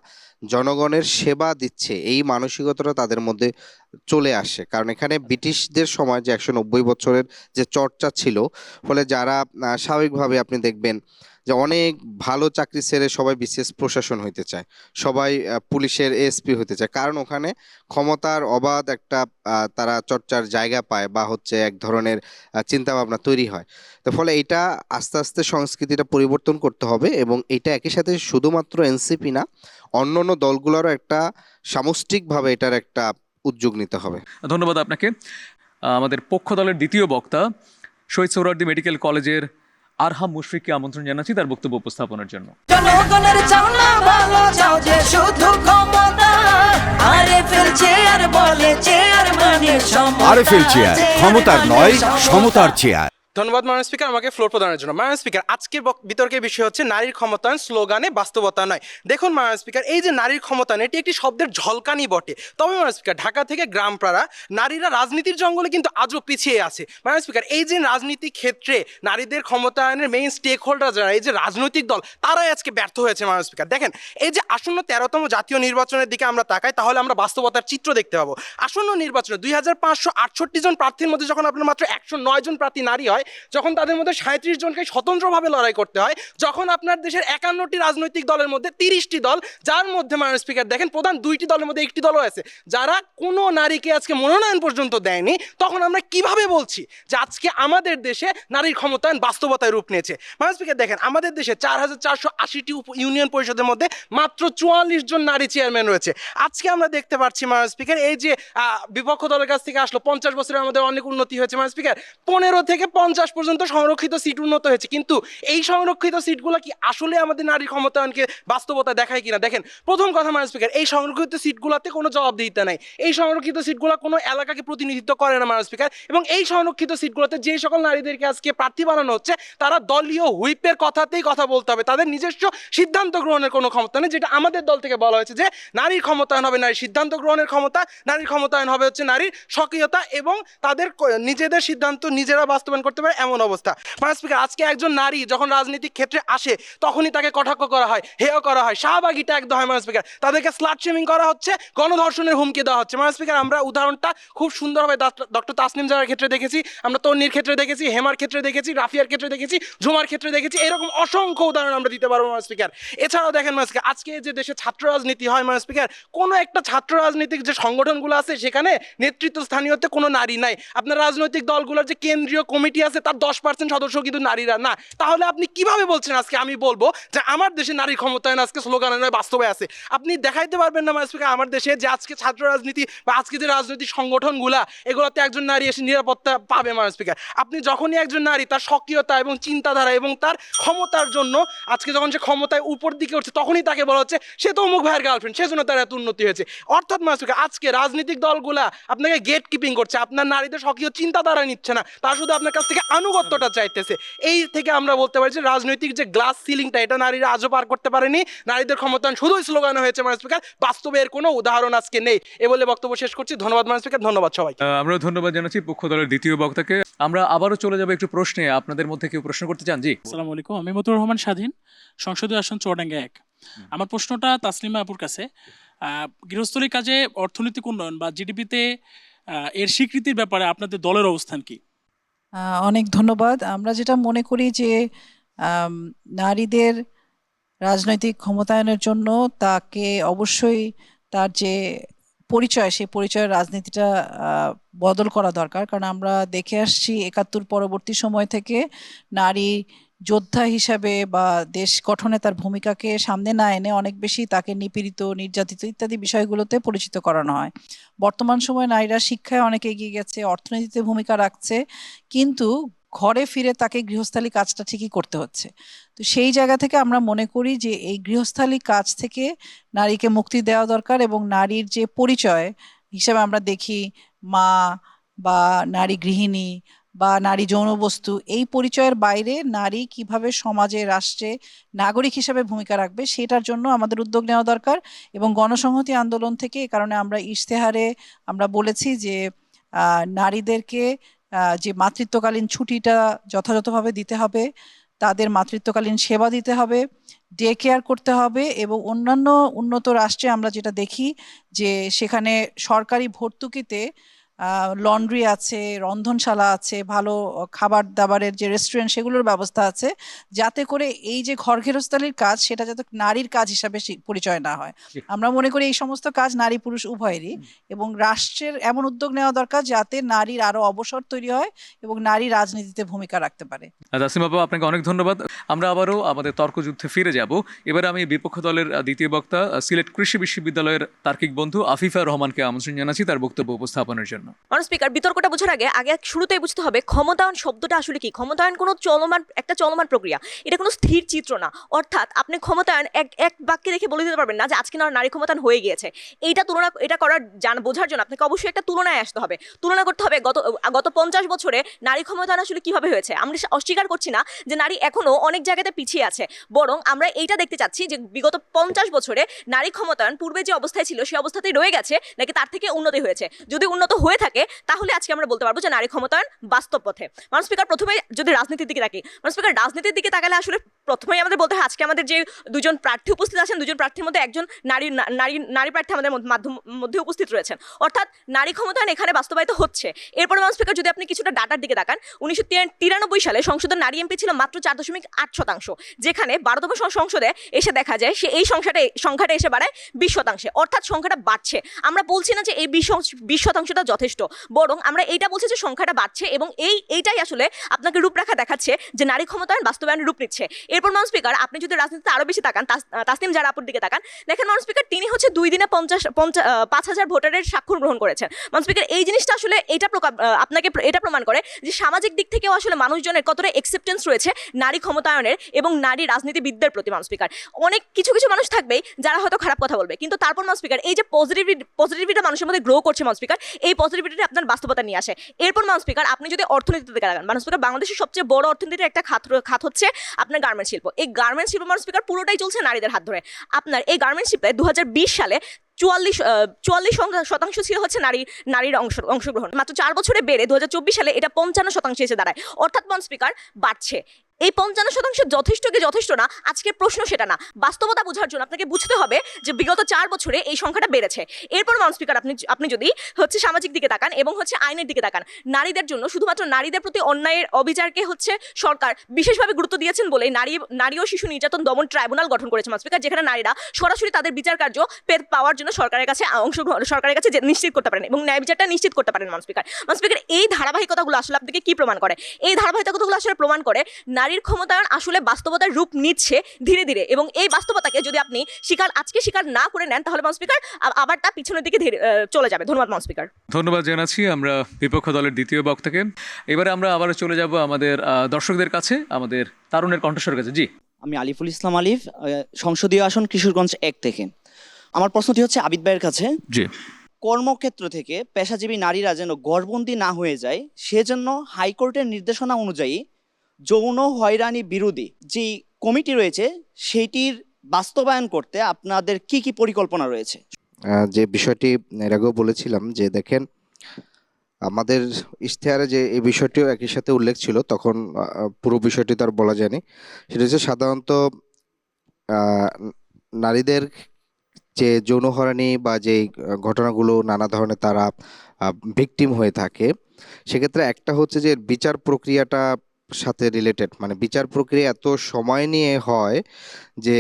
জনগণের সেবা দিচ্ছে এই মানসিকতাটা তাদের মধ্যে চলে আসে। কারণ এখানে ব্রিটিশদের সময় যে 190 বছরের যে চর্চা ছিল, ফলে যারা স্বাভাবিকভাবে আপনি দেখবেন যে অনেক ভালো চাকরি ছেড়ে সবাই বিশেষ প্রশাসন হইতে চায়, সবাই পুলিশের এসপি হইতে চায়, কারণ ওখানে ক্ষমতার অবাধ একটা তারা চর্চার জায়গা পায় বা হচ্ছে এক ধরনের চিন্তা ভাবনা তৈরি হয়। তো ফলে এটা আস্তে আস্তে সংস্কৃতিটা পরিবর্তন করতে হবে এবং এটা একই সাথে শুধুমাত্র এনসিপি না, অন্যান্য দলগুলোরও একটা সামষ্টিকভাবে এটার একটা উদ্যোগ নিতে হবে। ধন্যবাদ আপনাকে। আমাদের পক্ষ দলের দ্বিতীয় বক্তা শহীদ সোহরাওয়ার্দী মেডিকেল কলেজের আরহাম মুশফিককে আমন্ত্রণ জানাচ্ছি তার বক্তব্য উপস্থাপনের জন্য। জনগণের চাও না ভালো, চাও যে শুধু ক্ষমতা। আরএফএল চেয়ার বলে, চেয়ার মানে সমতা। আরএফএল চেয়ার, ক্ষমতার নয় সমতার চেয়ার। ধন্যবাদ মাননীয় স্পিকার আমাকে ফ্লোর প্রদানের জন্য। মাননীয় স্পিকার, আজকের বিতর্কের বিষয় হচ্ছে নারীর ক্ষমতায়ন স্লোগানে বাস্তবতা নয়। দেখুন মাননীয় স্পিকার, এই যে নারীর ক্ষমতায়ন, এটি একটি শব্দের ঝলকানি বটে। তবে মাননীয় স্পিকার, ঢাকা থেকে গ্রামপাড়া নারীরা রাজনীতির জঙ্গলে কিন্তু আজও পিছিয়ে আছে। মাননীয় স্পিকার, এই যে রাজনীতি ক্ষেত্রে নারীদের ক্ষমতায়নের মেইন স্টেক হোল্ডার যারা, এই যে রাজনৈতিক দল, তারাই আজকে ব্যর্থ হয়েছে। মাননীয় স্পিকার দেখেন, এই যে আসন্ন 13তম জাতীয় নির্বাচনের দিকে আমরা তাকাই, তাহলে আমরা বাস্তবতার চিত্র দেখতে পাবো। আসন্ন নির্বাচনে 2568 জন প্রার্থীর মধ্যে যখন আপনার মাত্র 109 জন প্রার্থী নারী হয়, যখন তাদের মধ্যে 37 জনকে স্বতন্ত্রভাবে লড়াই করতে হয়, যখন আপনার দেশের 51টি রাজনৈতিক দলের মধ্যে 30টি দল, যার মধ্যে মাননীয় স্পিকার দেখেন প্রধান 2টি দলের মধ্যে একটি দলও আছে যারা কোনো নারীকে আজকে মনোনয়ন পর্যন্ত দেয়নি, তখন আমরা কিভাবে বলছি যে আজকে আমাদের দেশে নারীর ক্ষমতায়ন বাস্তবতায় রূপ নিয়েছে? মাননীয় স্পিকার দেখেন, আমাদের দেশে 4480টি ইউনিয়ন পরিষদের মধ্যে মাত্র 44 জন নারী চেয়ারম্যান রয়েছে। আজকে আমরা দেখতে পাচ্ছি মাননীয় স্পিকার, এই যে বিপক্ষ দলের কাছ থেকে আসলো 50 বছরে আমাদের অনেক উন্নতি হয়েছে। মাননীয় স্পিকার 15 থেকে 50 পর্যন্ত সংরক্ষিত সিট উন্নত হয়েছে, কিন্তু এই সংরক্ষিত সিটগুলো কি আসলে আমাদের নারী ক্ষমতায়নকে বাস্তবতা দেখায় কিনা? দেখেন, প্রথম কথা মাননীয় স্পিকার, এই সংরক্ষিত সিটগুলোতে কোনো জবাবদিহিতা নাই। এই সংরক্ষিত সিটগুলো কোনো এলাকাকে প্রতিনিধিত্ব করে না মাননীয় স্পিকার, এবং এই সংরক্ষিত সিটগুলোতে যে সকল নারীদেরকে আজকে প্রার্থী বানানো হচ্ছে, তারা দলীয় হুইপের কথাতেই কথা বলতে হবে, তাদের নিজস্ব সিদ্ধান্ত গ্রহণের কোনো ক্ষমতা নেই। যেটা আমাদের দল থেকে বলা হয়েছে যে নারীর ক্ষমতায়ন হবে নারীর সিদ্ধান্ত গ্রহণের ক্ষমতা, নারীর ক্ষমতায়ন হবে হচ্ছে নারীর সক্রিয়তা এবং তাদের নিজেদের সিদ্ধান্ত নিজেরা বাস্তবায়ন করতে পারে এমন অবস্থা। মাননীয় স্পিকার, আজকে একজন নারী যখন রাজনৈতিক ক্ষেত্রে আসে, তখনই তাকে কটাক্ষ করা হয়, হেয় করা হয়, শাহবাগী ট্যাগ দেওয়া হয়। মাননীয় স্পিকার, তাদেরকে স্লাট শেমিং করা হচ্ছে, গণধর্ষণের হুমকি দেওয়া হচ্ছে। মাননীয় স্পিকার, আমরা উদাহরণটা খুব সুন্দরভাবে ডক্টর তাসনিম জারার ক্ষেত্রে দেখেছি, আমরা তন্নির ক্ষেত্রে দেখেছি, হেমার ক্ষেত্রে দেখেছি, রাফিয়ার ক্ষেত্রে দেখেছি, ঝুমার ক্ষেত্রে দেখেছি, এরকম অসংখ্য উদাহরণ আমরা দিতে পারবো। মাননীয় স্পিকার, এছাড়াও দেখেন মাননীয় স্পিকার, আজকে যে দেশে ছাত্র রাজনীতি হয়, মাননীয় স্পিকার, কোনো একটা ছাত্র রাজনীতিক যে সংগঠনগুলো আছে, সেখানে নেতৃত্ব স্থানীয়তে কোনো নারী নাই। আপনার রাজনৈতিক দলগুলোর যে কেন্দ্রীয় কমিটি আছে, তার 10% সদস্য কিন্তু নারীরা না। তাহলে আপনি কিভাবে বলছেন আজকে আমি বলবো যে আমার দেশে নারী ক্ষমতায়ন আজকে স্লোগানে নয় বাস্তবে আছে? আপনি দেখাইতে পারবেন না মাননীয় স্পিকার আমার দেশে যে আজকে ছাত্র রাজনীতি বা আজকে যে রাজনৈতিক সংগঠনগুলা, এগুলোতে একজন নারী এসে নিরাপত্তা পাবে? মাননীয় স্পিকার, আপনি যখনই একজন নারী তার সক্রিয়তা এবং চিন্তাধারা এবং তার ক্ষমতার জন্য আজকে যখন সে ক্ষমতায় উপর দিকে উঠছে, তখনই তাকে বলা হচ্ছে সে তো অমুক ভাইয়ের গার্লফ্রেন্ড, সেজন্য তার এত উন্নতি হয়েছে। অর্থাৎ মাননীয় স্পিকার, আজকে রাজনৈতিক দলগুলা আপনাকে গেট কিপিং করছে, আপনার নারীদের সক্রিয় চিন্তাধারা নিচ্ছে না, তার শুধু আপনার কাছ থেকে আনুগত্যটা চাইতেছে। এই থেকে আমরা বলতে পারি যে রাজনৈতিক যে গ্লাস সিলিংটা, এটা নারীরা আজও পার করতে পারেনি। নারীদের ক্ষমতায়ন শুধুই স্লোগান হয়েছে মাননীয় স্পিকার, বাস্তবে এর কোনো উদাহরণ আজকে নেই। এ বলে বক্তব্য শেষ করছি। ধন্যবাদ মাননীয় স্পিকার, ধন্যবাদ সবাইকে। আমরা ধন্যবাদ জানাচ্ছি পক্ষ দলের দ্বিতীয় বক্তাকে। আমরা আবারও চলে যাবো একটু প্রশ্নে। আপনাদের মধ্যে কেউ প্রশ্ন করতে চান? জি, আসসালামু আলাইকুম, আমি মতুর রহমান স্বাধীন, সংসদীয় আসন চুয়াডাঙ্গা 1। আমার প্রশ্নটা তাসলিমা আপুর কাছে। গৃহস্থলী কাজে অর্থনৈতিক উন্নয়ন বা জিডিপিতে এর স্বীকৃতির ব্যাপারে আপনাদের দলের অবস্থান কি? অনেক ধন্যবাদ। আমরা যেটা মনে করি যে নারীদের রাজনৈতিক ক্ষমতায়নের জন্য তাকে অবশ্যই তার যে পরিচয়, সেই পরিচয়ের রাজনীতিটা বদল করা দরকার। কারণ আমরা দেখে আসছি 71 পরবর্তী সময় থেকে নারী যোদ্ধা হিসাবে বা দেশ গঠনে তার ভূমিকাকে সামনে না এনে অনেক বেশি তাকে নিপীড়িত, নির্যাতিত ইত্যাদি বিষয়গুলোতে পরিচিত করানো হয়। বর্তমান সময়ে নারীরা শিক্ষায় অনেক এগিয়ে গেছে, অর্থনীতিতে ভূমিকা রাখছে, কিন্তু ঘরে ফিরে তাকে গৃহস্থালী কাজটা ঠিকই করতে হচ্ছে। তো সেই জায়গা থেকে আমরা মনে করি যে এই গৃহস্থালী কাজ থেকে নারীকে মুক্তি দেওয়া দরকার, এবং নারীর যে পরিচয় হিসেবে আমরা দেখি মা বা নারী গৃহিণী বা নারী যৌনবস্তু, এই পরিচয়ের বাইরে নারী কিভাবে সমাজে, রাষ্ট্রে নাগরিক হিসেবে ভূমিকা রাখবে, সেটার জন্য আমাদের উদ্যোগ নেওয়া দরকার। এবং গণসংহতি আন্দোলন থেকে এই কারণে আমরা ইশতেহারে আমরা বলেছি যে নারীদেরকে যে মাতৃত্বকালীন ছুটিটা যথাযথভাবে দিতে হবে, তাদের মাতৃত্বকালীন সেবা দিতে হবে, ডে কেয়ার করতে হবে, এবং অন্যান্য উন্নত রাষ্ট্রে আমরা যেটা দেখি যে সেখানে সরকারি ভর্তুকিতে লন্ড্রি আছে, রন্ধনশালা আছে, ভালো খাবার দাবারের যে রেস্টুরেন্ট, সেগুলোর ব্যবস্থা আছে, যাতে করে এই যে ঘর গৃহস্থালির কাজ, সেটা যাতে নারীর কাজ হিসাবে পরিচয় না হয়। আমরা মনে করি এই সমস্ত কাজ নারী পুরুষ উভয়েরই, এবং রাষ্ট্রের এমন উদ্যোগ নেওয়া দরকার যাতে নারীর আরো অবসর তৈরি হয় এবং নারী রাজনীতিতে ভূমিকা রাখতে পারে। তাসলিম আপু, আপনাকে অনেক ধন্যবাদ। আমরা আবারও আমাদের তর্কযুদ্ধে ফিরে যাব। এবারে আমি বিপক্ষ দলের দ্বিতীয় বক্তা সিলেট কৃষি বিশ্ববিদ্যালয়ের তার্কিক বন্ধু আফিফা রহমানকে আমন্ত্রণ জানাচ্ছি তার বক্তব্য উপস্থাপনের জন্য। জন্য। মাননীয় স্পিকার, বিতর্কটা বোঝার আগে শুরুতেই বুঝতে হবে ক্ষমতায়ন শব্দটা আসলে কি। ক্ষমতায়ন কোনো চলমান প্রক্রিয়া, এটা কোনো স্থির চিত্র না। অর্থাৎ আপনি ক্ষমতায়ন এক বাক্যে দেখে বলে দিতে পারবেন না যে আজকে নারী ক্ষমতায়ন হয়ে গিয়েছে। এটা করার বোঝার জন্য আপনাকে অবশ্যই একটা তুলনায় আসতে হবে, তুলনা করতে হবে গত 50 বছরে নারী ক্ষমতায়ন আসলে কিভাবে হয়েছে। আমরা অস্বীকার করছি না যে নারী এখনো অনেক জায়গাতে পিছিয়ে আছে, বরং আমরা এইটা দেখতে চাচ্ছি যে বিগত 50 বছরে নারী ক্ষমতায়ন পূর্বে যে অবস্থায় ছিল সেই অবস্থাতেই রয়ে গেছে নাকি তার থেকে উন্নতি হয়েছে। যদি উন্নত হয়ে থাকে তাহলে আজকে আমরা বলতে পারবো যে নারী ক্ষমতায়ন বাস্তব পথে। মাননীয় স্পিকার, প্রথমে যদি রাজনীতির দিকে তাকি, মাননীয় স্পিকার রাজনীতির দিকে তাকালে আসলে প্রথমেই আমাদের বলতে হয় আজকে আমাদের যে দুজন প্রার্থী উপস্থিত আছেন, দুজন প্রার্থীর মধ্যে একজন নারী প্রার্থী আমাদের মধ্যে উপস্থিত রয়েছেন। অর্থাৎ নারী ক্ষমতায়ন এখানে বাস্তবায়িত হচ্ছে। এরপরে মাননীয় স্পিকার যদি আপনি কিছুটা ডাটার দিকে তাকান, 1993 সালে সংসদের নারী এমপি ছিল মাত্র 4.8%, যেখানে 12তম সংসদে এসে দেখা যায় এই সংখ্যাটা এসে বাড়ায় 20%। অর্থাৎ সংখ্যাটা বাড়ছে। আমরা বলছি না যে এই 20%টা যথেষ্ট, বরং আমরা এইটা বলছি যে সংখ্যাটা বাড়ছে এবং এইটাই আসলে আপনাকে রূপরেখা দেখাচ্ছে যে নারী ক্ষমতায়ন বাস্তবায়নের রূপ নিচ্ছে। এরপর মাননীয় স্পিকার, আপনি যদি রাজনীতিতে আরো বেশি তাকান, তাসনিম জারা আপুর দিকে তাকান, দেখেন মাননীয় স্পিকার তিনি হচ্ছে 2 দিনে 5,000 ভোটারের স্বাক্ষর গ্রহণ করেছেন। মাননীয় স্পিকার, এই জিনিসটা আসলে আপনাকে এটা প্রমাণ করে যে সামাজিক দিক থেকেও আসলে মানুষজনের কতটা অ্যাকসেপ্টেন্স রয়েছে নারী ক্ষমতায়নের এবং নারী রাজনীতিবিদদের প্রতি। মাননীয় স্পিকার, অনেক কিছু মানুষ থাকবেই যারা হয়তো খারাপ কথা বলবে, কিন্তু তারপর মাননীয় স্পিকার এই যে পজিটিভিটি মানুষের মধ্যে গ্রো করছে মাননীয় স্পিকার, এই পজিটিভিটি আপনার বাস্তবতা নিয়ে আসে। এরপর মাননীয় স্পিকার, আপনি যদি অর্থনীতিতে তাকান, মাননীয় স্পিকার বাংলাদেশের সবচেয়ে বড় অর্থনীতির একটা খাত হচ্ছে আপনার গার্মেন্টস শিল্প। এই গার্মেন্টস শিল্প মাননীয় স্পিকার পুরোটাই চলছে নারীদের হাত ধরে। আপনার এই গার্মেন্টস শিল্পে 2020 সালে 44% ছিল হচ্ছে নারীর অংশগ্রহণ। মাত্র 4 বছরে বেড়ে 2024 সালে এটা 55% এসে দাঁড়ায়। অর্থাৎ মাননীয় স্পিকার বাড়ছে। এই 55% যথেষ্ট কি যথেষ্ট না, আজকের প্রশ্ন সেটা না। বাস্তবতা বোঝার জন্য আপনাকে বুঝতে হবে যে বিগত 4 বছরে এই সংখ্যাটা বেড়েছে। এরপর মাননীয় স্পিকার, আপনি যদি হচ্ছে সামাজিক দিকে তাকান এবং হচ্ছে আইনের দিকে তাকান, নারীদের জন্য শুধুমাত্র নারীদের প্রতি অন্যায়ের অবিচারকে হচ্ছে সরকার বিশেষভাবে গুরুত্ব দিয়েছেন বলেই নারী ও শিশু নির্যাতন দমন ট্রাইব্যুনাল গঠন করেছে মাননীয় স্পিকার, যেখানে নারীরা সরাসরি তাদের বিচার কার্য পাওয়ার জন্য সরকারের কাছে নিশ্চিত করতে পারেন এবং ন্যায় বিচারটা নিশ্চিত করতে পারেন। মাননীয় স্পিকার, এই ধারাবাহিকতাগুলো আসলে আপনাকে কি প্রমাণ করে? এই ধারাবাহিকতাগুলো আসলে প্রমাণ করে নারীর ক্ষমতায়ন আসলে বাস্তবতার রূপ নিচ্ছে ধীরে ধীরে, এবং এই বাস্তবতাকে যদি আপনি আজকে স্বীকার না করে নেন তাহলে মাননীয় স্পিকার আবার তা পিছনের দিকে চলে যাবে। ধন্যবাদ মাননীয় স্পিকার। ধন্যবাদ জানাচ্ছি আমরা বিপক্ষ দলের দ্বিতীয় বক্তাকে। এবারে আমরা আবার চলে যাব আমাদের দর্শকদের কাছে, আমাদের তারুণের কণ্ঠস্বরের কাছে। জি, আমি আলিফুল ইসলাম আলিফ, সংসদীয় আসন কিশোরগঞ্জ 1 থেকে। আমার প্রশ্নটি হচ্ছে আবিদ ভাইয়ের কাছে। জি, কর্মক্ষেত্র থেকে পেশাজীবী নারীরা যেন গড়বন্দি না হয়ে যায় সেজন্য হাইকোর্টের নির্দেশনা অনুযায়ী যৌন হয়রানি বিরোধী যে কমিটি রয়েছে সেটির বাস্তবায়ন করতে আপনাদের কি কি পরিকল্পনা রয়েছে? যে বিষয়টি এর আগেও বলেছিলাম যে দেখেন আমাদের ইশতেহারে যে এই বিষয়টিও একই সাথে উল্লেখ ছিল, তখন পুরো বিষয়টি তো আর বলা যায়নি। সেটা হচ্ছে সাধারণত নারীদের যে যৌন হয়রানি বা যে ঘটনাগুলো নানা ধরনের তারা ভিকটিম হয়ে থাকে, সেক্ষেত্রে একটা হচ্ছে যে বিচার প্রক্রিয়াটা সাথে রিলেটেড, মানে বিচার প্রক্রিয়া এত সময় নিয়ে হয় যে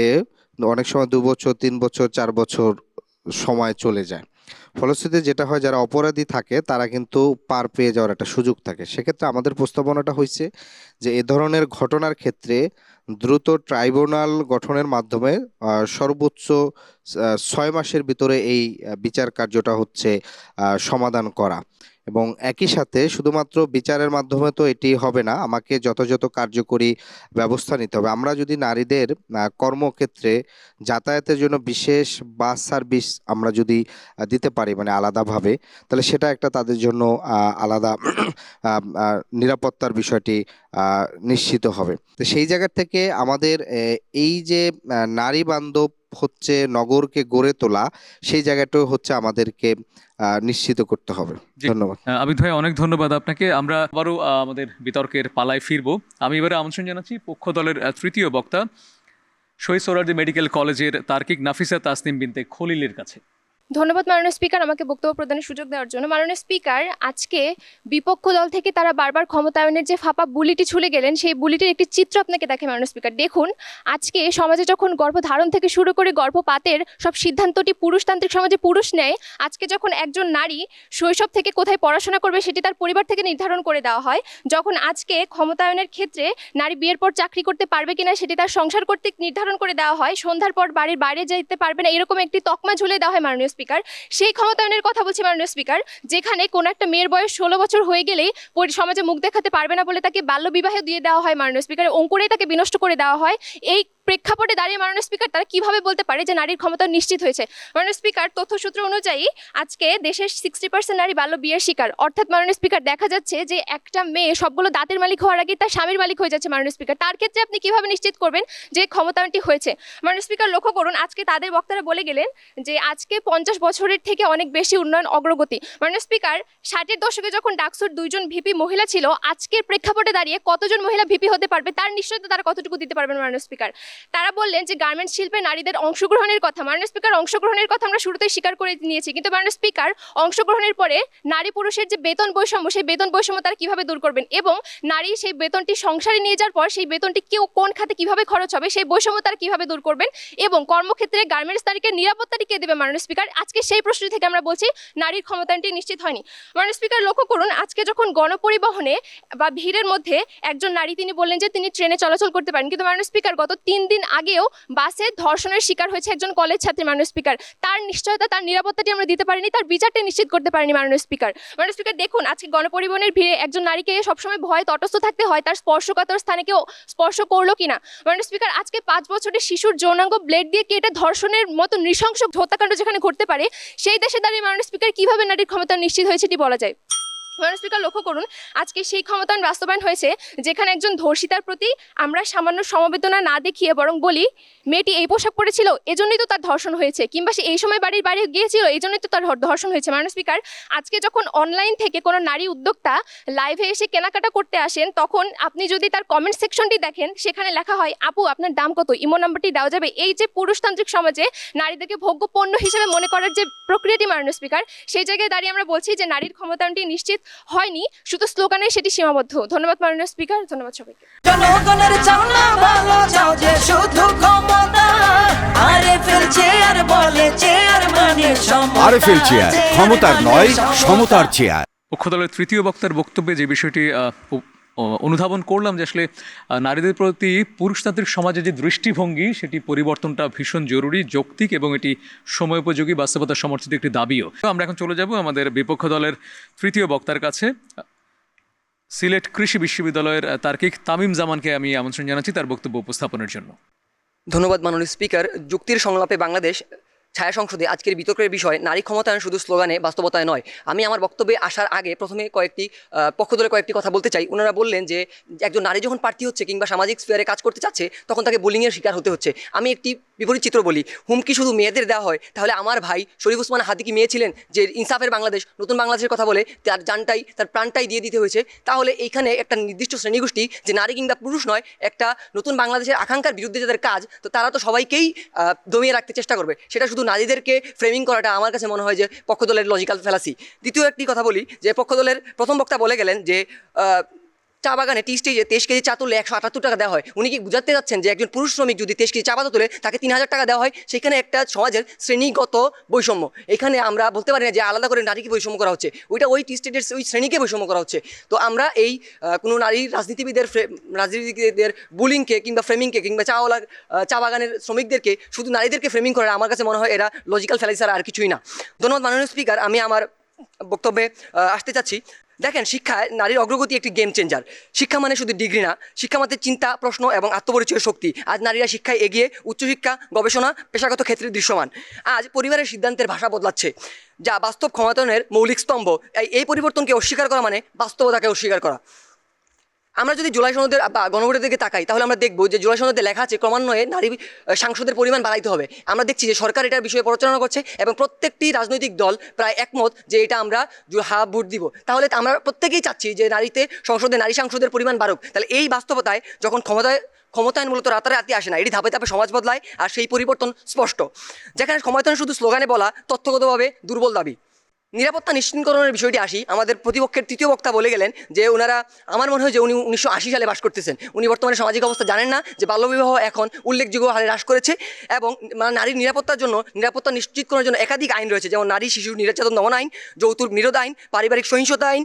অনেক সময় 2 বছর 3 বছর 4 বছর সময় চলে যায়। ফলশ্রুতিতে যেটা হয়, যারা অপরাধী থাকে তারা কিন্তু পার পেয়ে যাওয়ার একটা সুযোগ থাকে। সেক্ষেত্রে আমাদের প্রস্তাবনাটা হয়েছে যে এ ধরনের ঘটনার ক্ষেত্রে দ্রুত ট্রাইব্যুনাল গঠনের মাধ্যমে সর্বোচ্চ 6 মাসের ভিতরে এই বিচার কার্যটা হচ্ছে সমাধান করা, এবং একই সাথে শুধুমাত্র বিচারের মাধ্যমে তো এটি হবে না, আমাকে যথাযথ কার্যকরী ব্যবস্থা নিতে হবে। আমরা যদি নারীদের কর্মক্ষেত্রে যাতায়াতের জন্য বিশেষ বাস সার্ভিস আমরা যদি দিতে পারি, মানে আলাদাভাবে, তাহলে সেটা একটা তাদের জন্য আলাদা নিরাপত্তার বিষয়টি নিশ্চিত হবে। তো সেই জায়গা থেকে আমাদের এই যে নারী বান্ধব হচ্ছে নগরকে গড়ে তোলা, সেই জায়গাটাও হচ্ছে আমাদেরকে নিশ্চিত করতে হবে। ধন্যবাদ আবিদ ভাই, অনেক ধন্যবাদ আপনাকে। আমরা আবারও আমাদের বিতর্কের পালায় ফিরবো। আমি এবারে আমন্ত্রণ জানাচ্ছি পক্ষ দলের তৃতীয় বক্তা শহীদ সোহরাওয়ার্দী মেডিকেল কলেজের তার্কিক নাফিসা তাসনিম বিনতে খলিলের কাছে। ধন্যবাদ মাননীয় স্পিকার আমাকে বক্তব্য প্রদানের সুযোগ দেওয়ার জন্য। মাননীয় স্পিকার, আজকে বিপক্ষ দল থেকে তারা বারবার ক্ষমতায়নের যে ফাঁপা বুলিটি ছুলে গেলেন সেই বুলিটির একটি চিত্র আপনাকে দেখে মাননীয় স্পিকার। দেখুন, আজকে সমাজে যখন গর্ভধারণ থেকে শুরু করে গর্ভপাতের সব সিদ্ধান্তটি পুরুষতান্ত্রিক সমাজে পুরুষ নেয়, আজকে যখন একজন নারী শৈশব থেকে কোথায় পড়াশোনা করবে সেটি তার পরিবার থেকে নির্ধারণ করে দেওয়া হয়, যখন আজকে ক্ষমতায়নের ক্ষেত্রে নারী বিয়ের পর চাকরি করতে পারবে কিনা সেটি তার সংসার কর্তৃক নির্ধারণ করে দেওয়া হয়, সন্ধ্যার পর বাড়ির বাইরে যেতে পারবে না এরকম একটি তকমা ঝুলে দেওয়া হয় মাননীয় স্পিকার। সেই ক্ষমতায়নের কথা বলছি মাননীয় স্পিকার, যেখানে কোনো একটা মেয়ের বয়স 16 বছর হয়ে গেলেই সমাজে মুখ দেখাতে পারবে না বলে তাকে বাল্য বিবাহে দিয়ে দেওয়া হয় মাননীয় স্পিকার, অঙ্কুরেই তাকে বিনষ্ট করে দেওয়া হয়। এই প্রেক্ষাপটে দাঁড়িয়ে মাননীয় স্পিকার তারা কিভাবে বলতে পারে যে নারীর ক্ষমতা নিশ্চিত হয়েছে? মাননীয় স্পিকার, তথ্যসূত্র অনুযায়ী আজকে দেশের 60% নারী বাল্য বিয়ের শিকার। অর্থাৎ মাননীয় স্পিকার, দেখা যাচ্ছে যে একটা মেয়ে সবগুলো দাঁতের মালিক হওয়ার আগে তার স্বামীর মালিক হয়ে যাচ্ছে মাননীয় স্পিকার। তার ক্ষেত্রে আপনি কিভাবে নিশ্চিত করবেন যে ক্ষমতায়নটি হয়েছে? মাননীয় স্পিকার, লক্ষ্য করুন আজকে তাদের বক্তারা বলে গেলেন যে আজকে 50 বছরের থেকে অনেক বেশি উন্নয়ন অগ্রগতি। মাননীয় স্পিকার, 60-এর দশকে যখন ডাকসুর 2জন ভিপি মহিলা ছিল, আজকের প্রেক্ষাপটে দাঁড়িয়ে কতজন মহিলা ভিপি হতে পারবে তার নিশ্চয়তা তারা কতটুকু দিতে পারবেন মাননীয় স্পিকার? তারা বললেন যে গার্মেন্টস শিল্পে নারীদের অংশগ্রহণের কথা। মাননীয় স্পিকার, অংশগ্রহণের কথা আমরা শুরুতেই স্বীকার করে নিয়েছি, কিন্তু মাননীয় স্পিকার, অংশগ্রহণের পরে নারী পুরুষের যে বেতন বৈষম্য, সেই বেতন বৈষম্য তারা কিভাবে দূর করবেন? এবং নারী সেই বেতনটি সংসারে নিয়ে যাওয়ার পর সেই বেতনটি কোন খাতে কিভাবে খরচ হবে, সেই বৈষম্য তারা কিভাবে দূর করবেন? এবং কর্মক্ষেত্রে গার্মেন্টস নারীকে নিরাপত্তাটি কে দেবে মাননীয় স্পিকার? আজকে সেই প্রশ্ন থেকে আমরা বলছি নারীর ক্ষমতায়নটি নিশ্চিত হয়নি। মাননীয় স্পিকার, লক্ষ্য করুন আজকে যখন গণপরিবহনে বা ভিড়ের মধ্যে একজন নারী তিনি বললেন যে তিনি ট্রেনে চলাচল করতে পারেন, কিন্তু মাননীয় স্পিকার, গত 3 দিন আগেও বাসে ধর্ষণের শিকার হয়েছে একজন কলেজ ছাত্রী মাননীয় স্পিকার। তার নিশ্চয়তা, তার নিরাপত্তাটি আমরা দিতে পারিনি, তার বিচারটি নিশ্চিত করতে পারিনি মাননীয় স্পিকার। মাননীয় স্পিকার, দেখুন আজকে গণপরিবহনের ভিড়ে একজন নারীকে সবসময় ভয়ে তটস্থ থাকতে হয় তার স্পর্শকাতর স্থানে কেউ স্পর্শ করলো কিনা। মাননীয় স্পিকার, আজকে 5 বছরের শিশুর যৌনাঙ্গ ব্লেড দিয়ে কেটে ধর্ষণের মতো নৃশংস হত্যাকাণ্ড যেখানে ঘটতে পারে, সেই দেশে দাঁড়িয়ে মাননীয় স্পিকার কিভাবে নারীর ক্ষমতা নিশ্চিত হয়েছে এটি বলা যায়? মাননীয় স্পিকার, লক্ষ্য করুন আজকে সেই ক্ষমতায়ন বাস্তবায়ন হয়েছে যেখানে একজন ধর্ষিতার প্রতি আমরা সামান্য সমবেদনা না দেখিয়ে বরং বলি মেয়েটি এই পোশাক পরেছিল এজন্যই তো তার ধর্ষণ হয়েছে, কিংবা সে এই সময় বাড়ির বাইরে গিয়েছিল এজন্যই তো তার ধর্ষণ হয়েছে। মাননীয় স্পিকার, আজকে যখন অনলাইন থেকে কোনো নারী উদ্যোক্তা লাইভে এসে কেনাকাটা করতে আসেন, তখন আপনি যদি তার কমেন্ট সেকশনটি দেখেন, সেখানে লেখা হয় আপু আপনার দাম কত, ইমো নাম্বারটি দেওয়া যাবে। এই যে পুরুষতান্ত্রিক সমাজে নারীদেরকে ভোগ্য পণ্য হিসেবে মনে করার যে প্রক্রিয়াটি মাননীয় স্পিকার, সেই জায়গায় দাঁড়িয়ে আমরা বলছি যে নারীর ক্ষমতায়নটি নিশ্চিত হয়নি, শুধু স্লোগানে সেটি সীমাবদ্ধ। ধন্যবাদ মাননীয় স্পিকার, ধন্যবাদ সবাইকে। জনগণের চাও না ভালো, চাও যে শুধু ক্ষমতা। আরএফএল চেয়ার বলে চেয়ার মানে সমতা। আরএফএল চেয়ার, ক্ষমতার নয় সমতার চেয়ার। পক্ষ দলের তৃতীয় বক্তার বক্তব্যে যে বিষয়টি অনুধাবন করলাম যে আসলে নারীদের প্রতি পুরুষতান্ত্রিক সমাজে যে দৃষ্টিভঙ্গি, সেটি পরিবর্তনটা ভীষণ জরুরি, যৌক্তিক এবং এটি সময়োপযোগী, বাস্তবতা সমর্থিত একটি দাবিও। আমরা এখন চলে যাব আমাদের বিপক্ষ দলের তৃতীয় বক্তার কাছে। সিলেট কৃষি বিশ্ববিদ্যালয়ের তার্কিক তামিম জামানকে আমি আমন্ত্রণ জানাচ্ছি তার বক্তব্য উপস্থাপনের জন্য। ধন্যবাদ মাননীয় স্পিকার। যুক্তির সংলাপে বাংলাদেশ ছায়া সংসদে আজকের বিতর্কের বিষয় নারী ক্ষমতায়ন শুধু স্লোগানে, বাস্তবতায় নয়। আমি আমার বক্তব্যে আসার আগে প্রথমে পক্ষ দলের কয়েকটি কথা বলতে চাই। ওনারা বললেন যে একজন নারী যখন প্রার্থী হচ্ছে কিংবা সামাজিক স্ফিয়ারে কাজ করতে চাচ্ছে, তখন তাকে বুলিংয়ের শিকার হতে হচ্ছে। আমি একটি বিপরীত চিত্র বলি, হুমকি শুধু মেয়েদের দেওয়া হয়, তাহলে আমার ভাই শরীফ ওসমান হাদি কি মেয়ে ছিলেন যে ইনসাফের বাংলাদেশ, নতুন বাংলাদেশের কথা বলে তার জানটাই, তার প্রাণটাই দিয়ে দিতে হয়েছে? তাহলে এইখানে একটা নির্দিষ্ট শ্রেণীগোষ্ঠী, যে নারী কিংবা পুরুষ নয়, একটা নতুন বাংলাদেশের আকাঙ্ক্ষার বিরুদ্ধে যাদের কাজ, তো তারা তো সবাইকেই দমিয়ে রাখতে চেষ্টা করবে। সেটা শুধু নারীদেরকে ফ্রেমিং করাটা আমার কাছে মনে হয় যে পক্ষ দলের লজিক্যাল ফ্যালাসি। দ্বিতীয় একটি কথা বলি, যে পক্ষ দলের প্রথম বক্তা বলে গেলেন যে চা বাগানে টি স্টেজে 23 কেজি চা তুললে 178 টাকা দেওয়া হয়। উনি কি বুঝাতে যাচ্ছেন যে একজন পুরুষ শ্রমিক যদি 23 কেজি চা পাতা তুলে তাকে 3000 টাকা দেওয়া হয়? সেখানে একটা সমাজের শ্রেণীগত বৈষম্য। এখানে আমরা বলতে পারি না যে আলাদা করে নারীকে বৈষম্য করা হচ্ছে, ওই টি স্টেজের ওই শ্রেণীকে বৈষম্য করা হচ্ছে। তো আমরা এই কোনো নারীর রাজনীতিবিদের বুলিংকে কিংবা ফ্রেমিংকে কিংবা চা বাগানের শ্রমিকদেরকে শুধু নারীদেরকে ফ্রেমিং করে আমার কাছে মনে হয় এরা লজিক্যাল ফ্যালাসি আর কিছুই না। ধন্যবাদ মাননীয় স্পিকার। আমি আমার বক্তব্যে আসতে চাচ্ছি। দেখেন, শিক্ষায় নারীর অগ্রগতি একটি গেম চেঞ্জার। শিক্ষা মানে শুধু ডিগ্রি না, শিক্ষা মানে চিন্তা, প্রশ্ন এবং আত্মপরিচয়ের শক্তি। আজ নারীরা শিক্ষায় এগিয়ে, উচ্চশিক্ষা, গবেষণা, পেশাগত ক্ষেত্রে দৃশ্যমান। আজ পরিবারের সিদ্ধান্তের ভাষা বদলাচ্ছে, যা বাস্তব ক্ষমতায়নের মৌলিক স্তম্ভ। এই পরিবর্তনকে অস্বীকার করা মানে বাস্তবতাকে অস্বীকার করা। আমরা যদি জুলাই সনদের বা গণভোটের দিকে তাকাই, তাহলে আমরা দেখব যে জুলাই সনদে লেখা আছে ক্রমান্বয়ে নারী সাংসদের পরিমাণ বাড়াইতে হবে। আমরা দেখছি যে সরকার এটার বিষয়ে পরিচালনা করছে এবং প্রত্যেকটি রাজনৈতিক দল প্রায় একমত যে এটা আমরা ভোট দিব। তাহলে আমরা প্রত্যেকেই চাচ্ছি যে নারী সাংসদের পরিমাণ বাড়ুক। তাহলে এই বাস্তবতায় যখন ক্ষমতায়ন মূলত রাতারাতি আসে না, এটি ধাপে ধাপে সমাজ বদলায়, আর সেই পরিবর্তন স্পষ্ট। যেখানে ক্ষমতায়ন শুধু স্লোগানে বলা, তথ্যগতভাবে দুর্বল দাবি। নিরাপত্তা নিশ্চিতকরণের বিষয়টি আসি, আমাদের প্রতিপক্ষের তৃতীয় বক্তা বলে গেলেন যে ওনারা, আমার মনে হয় যে উনি 1980 সালে বাস করতেছেন, উনি বর্তমানে সামাজিক অবস্থা জানেন না যে বাল্যবিবাহ এখন উল্লেখযোগ্য হারে হ্রাস করেছে এবং নারীর নিরাপত্তার জন্য, নিরাপত্তা নিশ্চিত করার জন্য একাধিক আইন রয়েছে, যেমন নারী শিশু নির্যাতন দমন আইন, যৌতুক নিরোধ আইন, পারিবারিক সহিংসতা আইন,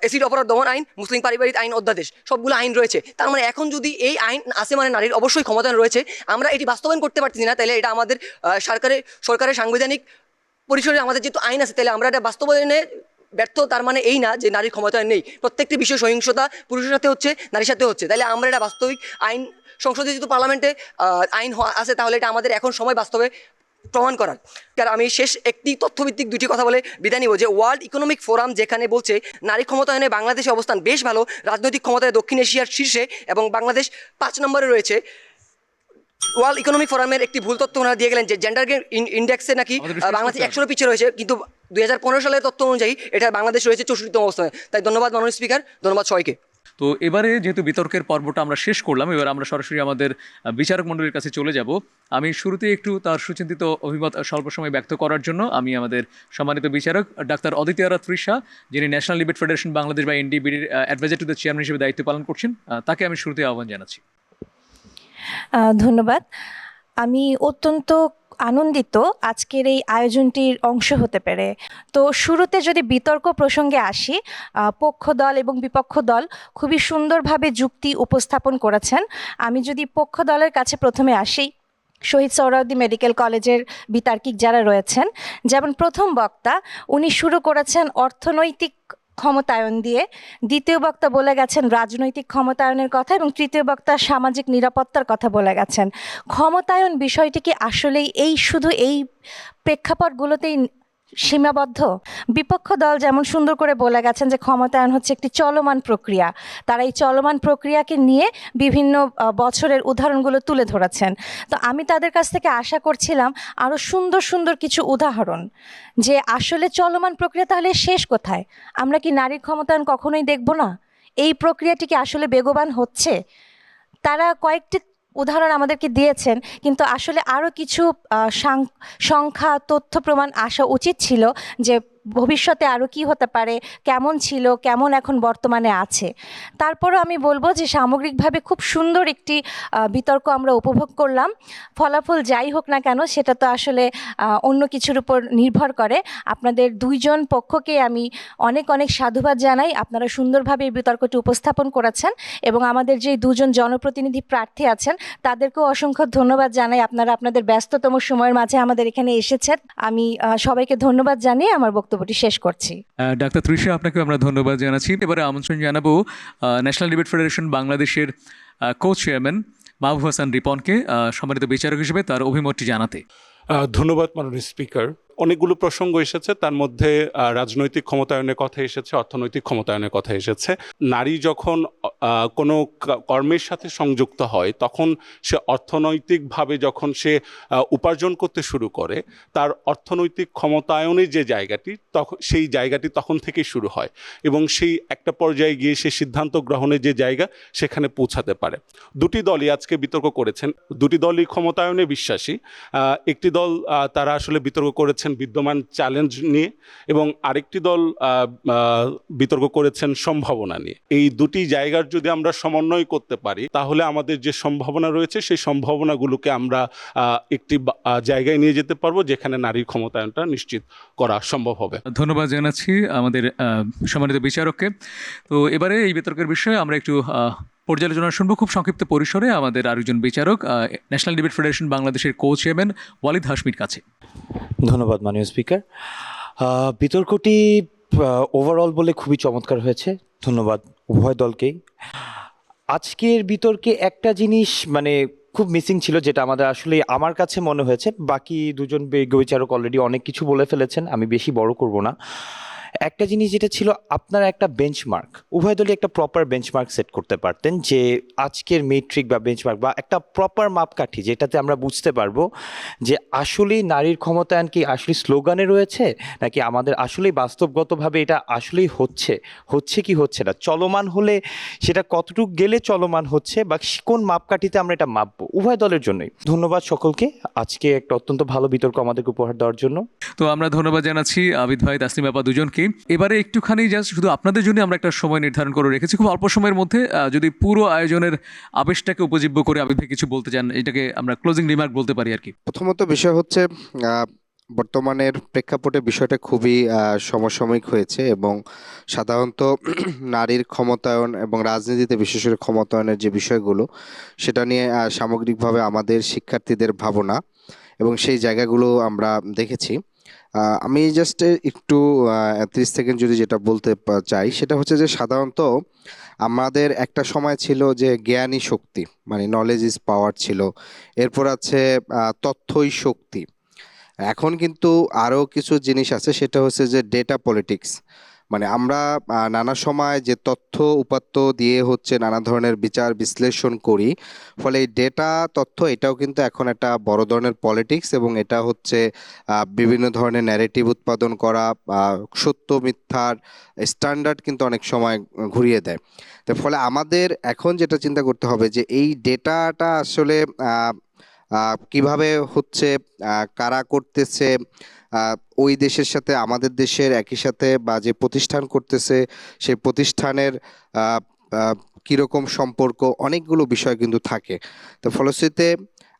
এসিড অপরাধ দমন আইন, মুসলিম পারিবারিক আইন অধ্যাদেশ, সবগুলো আইন রয়েছে। তার মানে এখন যদি এই আইন আসে মানে নারীর অবশ্যই ক্ষমতায়ন রয়েছে, আমরা এটি বাস্তবায়ন করতে পারতেছি না, তাহলে এটা আমাদের সরকারের সাংবিধানিক পরিসরে আমাদের যেহেতু আইন আছে, তাহলে আমরা এটা বাস্তবায়নে ব্যর্থ। তার মানে এই না যে নারীর ক্ষমতায়ন নেই, প্রত্যেকটি বিষয় সহিংসতা পুরুষের সাথে হচ্ছে, নারীর সাথে হচ্ছে, তাহলে আমরা এটা বাস্তবিক আইন সংসদে যেহেতু পার্লামেন্টে আইন আছে, তাহলে এটা আমাদের এখন সময় বাস্তবে প্রমাণ করার। কারণ আমি শেষ একটি তথ্যভিত্তিক দুটি কথা বলে বিদায় নিব যে ওয়ার্ল্ড ইকোনমিক ফোরাম যেখানে বলছে নারী ক্ষমতায়নে বাংলাদেশের অবস্থান বেশ ভালো, রাজনৈতিক ক্ষমতায় দক্ষিণ এশিয়ার শীর্ষে এবং বাংলাদেশ 5 নম্বরে রয়েছে। ওয়ার্ল্ড ইকোনমিক ফোরামের একটি ভুল তথ্য ওনারা দিয়ে গেলেন যে জেন্ডার ইন্ডেক্সে নাকি বাংলাদেশ 100 পিছিয়ে রয়েছে, কিন্তু 2015 সালের তথ্য অনুযায়ী এটা বাংলাদেশ রয়েছে 64তম অবস্থানে। তাই ধন্যবাদ মাননীয় স্পিকার, ধন্যবাদ সবাইকে। তো এবারে যেহেতু বিতর্কের পর্বটা আমরা শেষ করলাম, এবার আমরা সরাসরি আমাদের বিচারক মণ্ডলীর কাছে চলে যাব। আমি শুরুতে একটু তার সুচিন্তিত অভিমত স্বল্প সময় ব্যক্ত করার জন্য আমি আমাদের সম্মানিত বিচারক ডাক্তার অদিতিয়ারা তৃষা, যিনি ন্যাশনাল ডিবেট ফেডারেশন বাংলাদেশ বা এনডিবির অ্যাডভাইজার টু দ্য চেয়ারম্যান হিসেবে দায়িত্ব পালন করছেন, তাকে আমি শুরুতে আহ্বান জানাচ্ছি। ধন্যবাদ। আমি অত্যন্ত আনন্দিত আজকের এই আয়োজনটির অংশ হতে পেরে। তো শুরুতে যদি বিতর্ক প্রসঙ্গে আসি, পক্ষ দল এবং বিপক্ষ দল খুবই সুন্দরভাবে যুক্তি উপস্থাপন করেছেন। আমি যদি পক্ষ দলের কাছে প্রথমে আসি, শহীদ সোহরাওয়ার্দী মেডিকেল কলেজের বিতার্কিক যারা রয়েছেন, যেমন প্রথম বক্তা উনি শুরু করেছেন অর্থনৈতিক ক্ষমতায়ন দিয়ে, দ্বিতীয় বক্তা বলে গেছেন রাজনৈতিক ক্ষমতায়নের কথা এবং তৃতীয় বক্তা সামাজিক নিরাপত্তার কথা বলে গেছেন। ক্ষমতায়ন বিষয়টি কি আসলেই শুধু এই প্রেক্ষাপটগুলোতেই সীমাবদ্ধ? বিপক্ষ দল যেমন সুন্দর করে বলে গেছেন যে ক্ষমতায়ন হচ্ছে একটি চলমান প্রক্রিয়া, তারা এই চলমান প্রক্রিয়াকে নিয়ে বিভিন্ন বছরের উদাহরণগুলো তুলে ধরেছেন। তো আমি তাদের কাছ থেকে আশা করছিলাম আরও সুন্দর সুন্দর কিছু উদাহরণ, যে আসলে চলমান প্রক্রিয়া তাহলে শেষ কোথায়? আমরা কি নারীর ক্ষমতায়ন কখনোই দেখব না? এই প্রক্রিয়াটি কি আসলে বেগবান হচ্ছে? তারা কয়েকটি উদাহরণ আমাদেরকে দিয়েছেন, কিন্তু আসলে আরও কিছু সংখ্যা তথ্য প্রমাণ আসা উচিত ছিল যে ভবিষ্যতে আরও কি হতে পারে, কেমন ছিল, কেমন এখন বর্তমানে আছে। তারপরও আমি বলবো যে সামগ্রিকভাবে খুব সুন্দর একটি বিতর্ক আমরা উপভোগ করলাম। ফলাফল যাই হোক না কেন সেটা তো আসলে অন্য কিছুর উপর নির্ভর করে। আপনাদের দুইজন পক্ষকে আমি অনেক অনেক সাধুবাদ জানাই, আপনারা সুন্দরভাবে এই বিতর্কটি উপস্থাপন করেছেন এবং আমাদের যে দুজন জনপ্রতিনিধি প্রার্থী আছেন তাদেরকেও অসংখ্য ধন্যবাদ জানাই। আপনারা আপনাদের ব্যস্ততম সময়ের মাঝে আমাদের এখানে এসেছেন। আমি সবাইকে ধন্যবাদ জানিয়ে আমার বক্তব্যটি শেষ করছি। ডাক্তার তৃষা, আপনাকে আমরা ধন্যবাদ জানাচ্ছি। এবারে আমন্ত্রণ জানাবো ন্যাশনাল ডিবেট ফেডারেশন বাংলাদেশের কো চেয়ারম্যান মাহবুব হাসান রিপনকে সম্মানিত বিচারক হিসেবে তার অভিমতটি জানাতে। ধন্যবাদ মাননীয় স্পিকার। অনেকগুলো প্রসঙ্গ এসেছে, তার মধ্যে রাজনৈতিক ক্ষমতায়নের কথা এসেছে, অর্থনৈতিক ক্ষমতায়নের কথা এসেছে। নারী যখন কোনো কর্মের সাথে সংযুক্ত হয় তখন সে অর্থনৈতিকভাবে যখন সে উপার্জন করতে শুরু করে, তার অর্থনৈতিক ক্ষমতায়নের যে জায়গাটি সেই জায়গাটি তখন থেকেই শুরু হয় এবং সেই একটা পর্যায়ে গিয়ে সে সিদ্ধান্ত গ্রহণের যে জায়গা সেখানে পৌঁছাতে পারে। দুটি দলই আজকে বিতর্ক করেছেন, দুটি দলই ক্ষমতায়নে বিশ্বাসী। একটি দল তারা আসলে বিতর্ক করেছেন বিদ্যমান চ্যালেঞ্জ নিয়ে এবং আরেকটি দল বিতর্ক করেছেন সম্ভাবনা নিয়ে। এই দুটি জায়গার যদি আমরা সমন্বয় করতে পারি তাহলে আমাদের যে সম্ভাবনা রয়েছে সেই সম্ভাবনাগুলোকে আমরা একটি জায়গায় নিয়ে যেতে পারবো যেখানে নারীর ক্ষমতায়নটা নিশ্চিত করা সম্ভব হবে। ধন্যবাদ জানাচ্ছি আমাদের সম্মানিত বিচারককে। তো এবারে এই বিতর্কের বিষয়ে আমরা একটু পর্যালোচনা শুনবো খুব সংক্ষিপ্ত পরিসরে আমাদের আরেকজন বিচারক ন্যাশনাল ডিবেট ফেডারেশন বাংলাদেশের কো চেয়ারম্যান ওয়ালিদ হাশমির কাছে। ধন্যবাদ মাননীয় স্পিকার। বিতর্কটি ওভারঅল বলে খুবই চমৎকার হয়েছে, ধন্যবাদ উভয় দলকেই। আজকের বিতর্কে একটা জিনিস খুব মিসিং ছিল, যেটা আমাদের আসলে আমার কাছে মনে হয়েছে, বাকি দুজন বিচারক অলরেডি অনেক কিছু বলে ফেলেছেন, আমি বেশি বড় করব না। একটা জিনিস যেটা ছিল, আপনারা একটা বেঞ্চমার্ক, উভয় দলই একটা প্রপার বেঞ্চমার্ক সেট করতে পারতেন, যে আজকের মেট্রিক বা বেঞ্চমার্ক বা একটা প্রপার মাপকাঠি যেটাতে আমরা বুঝতে পারবো যে আসলেই নারীর ক্ষমতায়ন কি আসলে স্লোগানে রয়েছে, নাকি আমাদের আসলেই বাস্তবগতভাবে এটা আসলেই হচ্ছে কি হচ্ছে না, চলমান হলে সেটা কতটুকু গেলে চলমান হচ্ছে, বা কোন মাপকাঠিতে আমরা এটা মাপবো, উভয় দলের জন্যই। ধন্যবাদ সকলকে আজকে একটা অত্যন্ত ভালো বিতর্ক আমাদেরকে উপহার দেওয়ার জন্য। তো আমরা ধন্যবাদ জানাচ্ছি আবিদ ভাই, তাসলিম আপা দুজনকে। এবারে একটুখানি জাস্ট শুধু আপনাদের জন্য আমরা একটা সময় নির্ধারণ করে রেখেছি, খুব অল্প সময়ের মধ্যে যদি পুরো আয়োজনের আবেশটাকে উপজীব্য করে আবিদ ভাই কিছু বলতে চান, এটাকে আমরা ক্লোজিং রিমার্ক বলতে পারি আর কি। প্রথমত বিষয় হচ্ছে বর্তমানের প্রেক্ষাপটে বিষয়টা খুবই সমসাময়িক হয়েছে, এবং সাধারণত নারীর ক্ষমতায়ন এবং রাজনীতিতে বিশেষ করে ক্ষমতায়নের যে বিষয়গুলো, সেটা নিয়ে সামগ্রিকভাবে আমাদের শিক্ষার্থীদের ভাবনা এবং সেই জায়গাগুলো আমরা দেখেছি। আমি জাস্ট একটু 30 সেকেন্ড যদি যেটা বলতে চাই, সেটা হচ্ছে যে সাধারণত আমাদের একটা সময় ছিল যে জ্ঞানই শক্তি, মানে নলেজ ইজ পাওয়ার ছিল, এরপর আছে তথ্যই শক্তি। এখন কিন্তু আরও কিছু জিনিস আছে, সেটা হচ্ছে যে ডেটা পলিটিক্স, মানে আমরা নানা সময় যে তথ্য উপাত্ত দিয়ে হচ্ছে নানা ধরনের বিচার বিশ্লেষণ করি, ফলে এই ডেটা তথ্য এটাও কিন্তু এখন একটা বড় ধরনের পলিটিক্স, এবং এটা হচ্ছে বিভিন্ন ধরনের ন্যারেটিভ উৎপাদন করা, সত্য মিথ্যার স্ট্যান্ডার্ড কিন্তু অনেক সময় ঘুরিয়ে দেয়। তো ফলে আমাদের এখন যেটা চিন্তা করতে হবে যে এই ডেটাটা আসলে কিভাবে হচ্ছে, কারা করতেছে, ওই দেশের সাথে আমাদের দেশের একই সাথে, বা যে প্রতিষ্ঠান করতেছে সেই প্রতিষ্ঠানের কীরকম সম্পর্ক, অনেকগুলো বিষয় কিন্তু থাকে। তো ফলশ্রুতিতে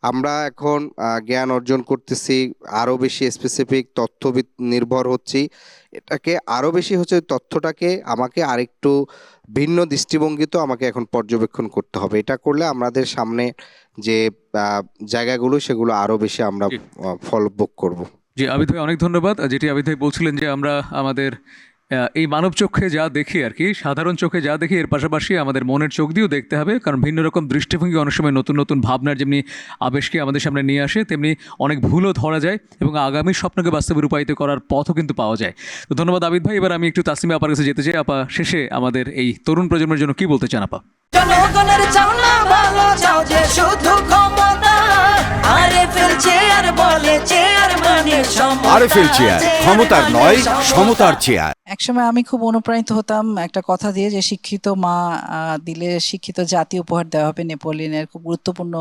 আমরা এখন জ্ঞান অর্জন করতেছি, আরও বেশি স্পেসিফিক তথ্য নির্ভর হচ্ছি, এটাকে আরও বেশি হচ্ছে তথ্যটাকে আমাকে আরেকটু ভিন্ন দৃষ্টিভঙ্গিতেও আমাকে এখন পর্যবেক্ষণ করতে হবে। এটা করলে আমাদের সামনে যে জায়গাগুলো, সেগুলো আরও বেশি আমরা ফলভোগ করব। জি আবিদ ভাই, অনেক ধন্যবাদ। যেটি আবিদ ভাই বলছিলেন যে আমরা আমাদের এই মানব চোখে যা দেখি আর কি, সাধারণ চোখে যা দেখি, এর পাশাপাশি আমাদের মনের চোখ দিয়েও দেখতে হবে, কারণ ভিন্ন রকম দৃষ্টিভঙ্গি অনেক সময় নতুন নতুন ভাবনার যেমনি আবেশকে আমাদের সামনে নিয়ে আসে, তেমনি অনেক ভুলও ধরা যায় এবং আগামী স্বপ্নকে বাস্তবে রূপায়িত করার পথও কিন্তু পাওয়া যায়। তো ধন্যবাদ আবিদ ভাই। এবার আমি একটু তাসলিমা আপার কাছে যেতে চাই। আপা, শেষে আমাদের এই তরুণ প্রজন্মের জন্য কি বলতে চান আপা? জনগণের চাও না ভালো, চাও যে শুধু ক্ষমতা, আরএফএল চেয়ার বলে চেয়ার মানে সমতা, আরএফএল চেয়ার, ক্ষমতার নয় সমতার চেয়ার। একসময় আমি খুব অনুপ্রাণিত হতাম একটা কথা দিয়ে, যে শিক্ষিত মা দিলে শিক্ষিত জাতি উপহার দেওয়া হবে, নেপোলিয়নের খুব গুরুত্বপূর্ণ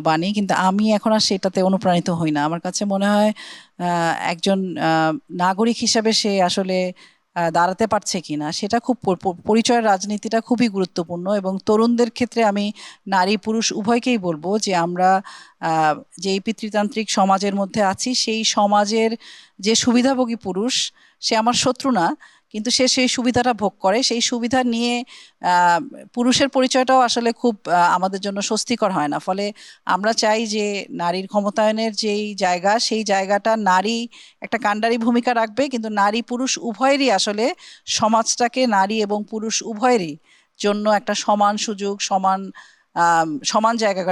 বাণী। কিন্তু আমি এখন আর সেটাতে অনুপ্রাণিত হই না। আমার কাছে মনে হয় একজন নাগরিক হিসাবে সে আসলে দাঁড়াতে পারছে কিনা, সেটা খুব পরিচয়ের রাজনীতিটা খুবই গুরুত্বপূর্ণ। এবং তরুণদের ক্ষেত্রে আমি নারী পুরুষ উভয়কেই বলবো যে আমরা যেই পিতৃতান্ত্রিক সমাজের মধ্যে আছি, সেই সমাজের যে সুবিধাভোগী পুরুষ, সে আমার শত্রু না, কিন্তু সে সেই সুবিধাটা ভোগ করে। সেই সুবিধা নিয়ে পুরুষের পরিচয়টাও আসলে খুব আমাদের জন্য স্বস্তিকর হয় না। ফলে আমরা চাই যে নারীর ক্ষমতায়নের যেই জায়গা, সেই জায়গাটা নারী একটা কাণ্ডারি ভূমিকা রাখবে, কিন্তু নারী পুরুষ উভয়েরই আসলে সমাজটাকে নারী এবং পুরুষ উভয়েরই জন্য একটা সমান সুযোগ, সমান জায়গা,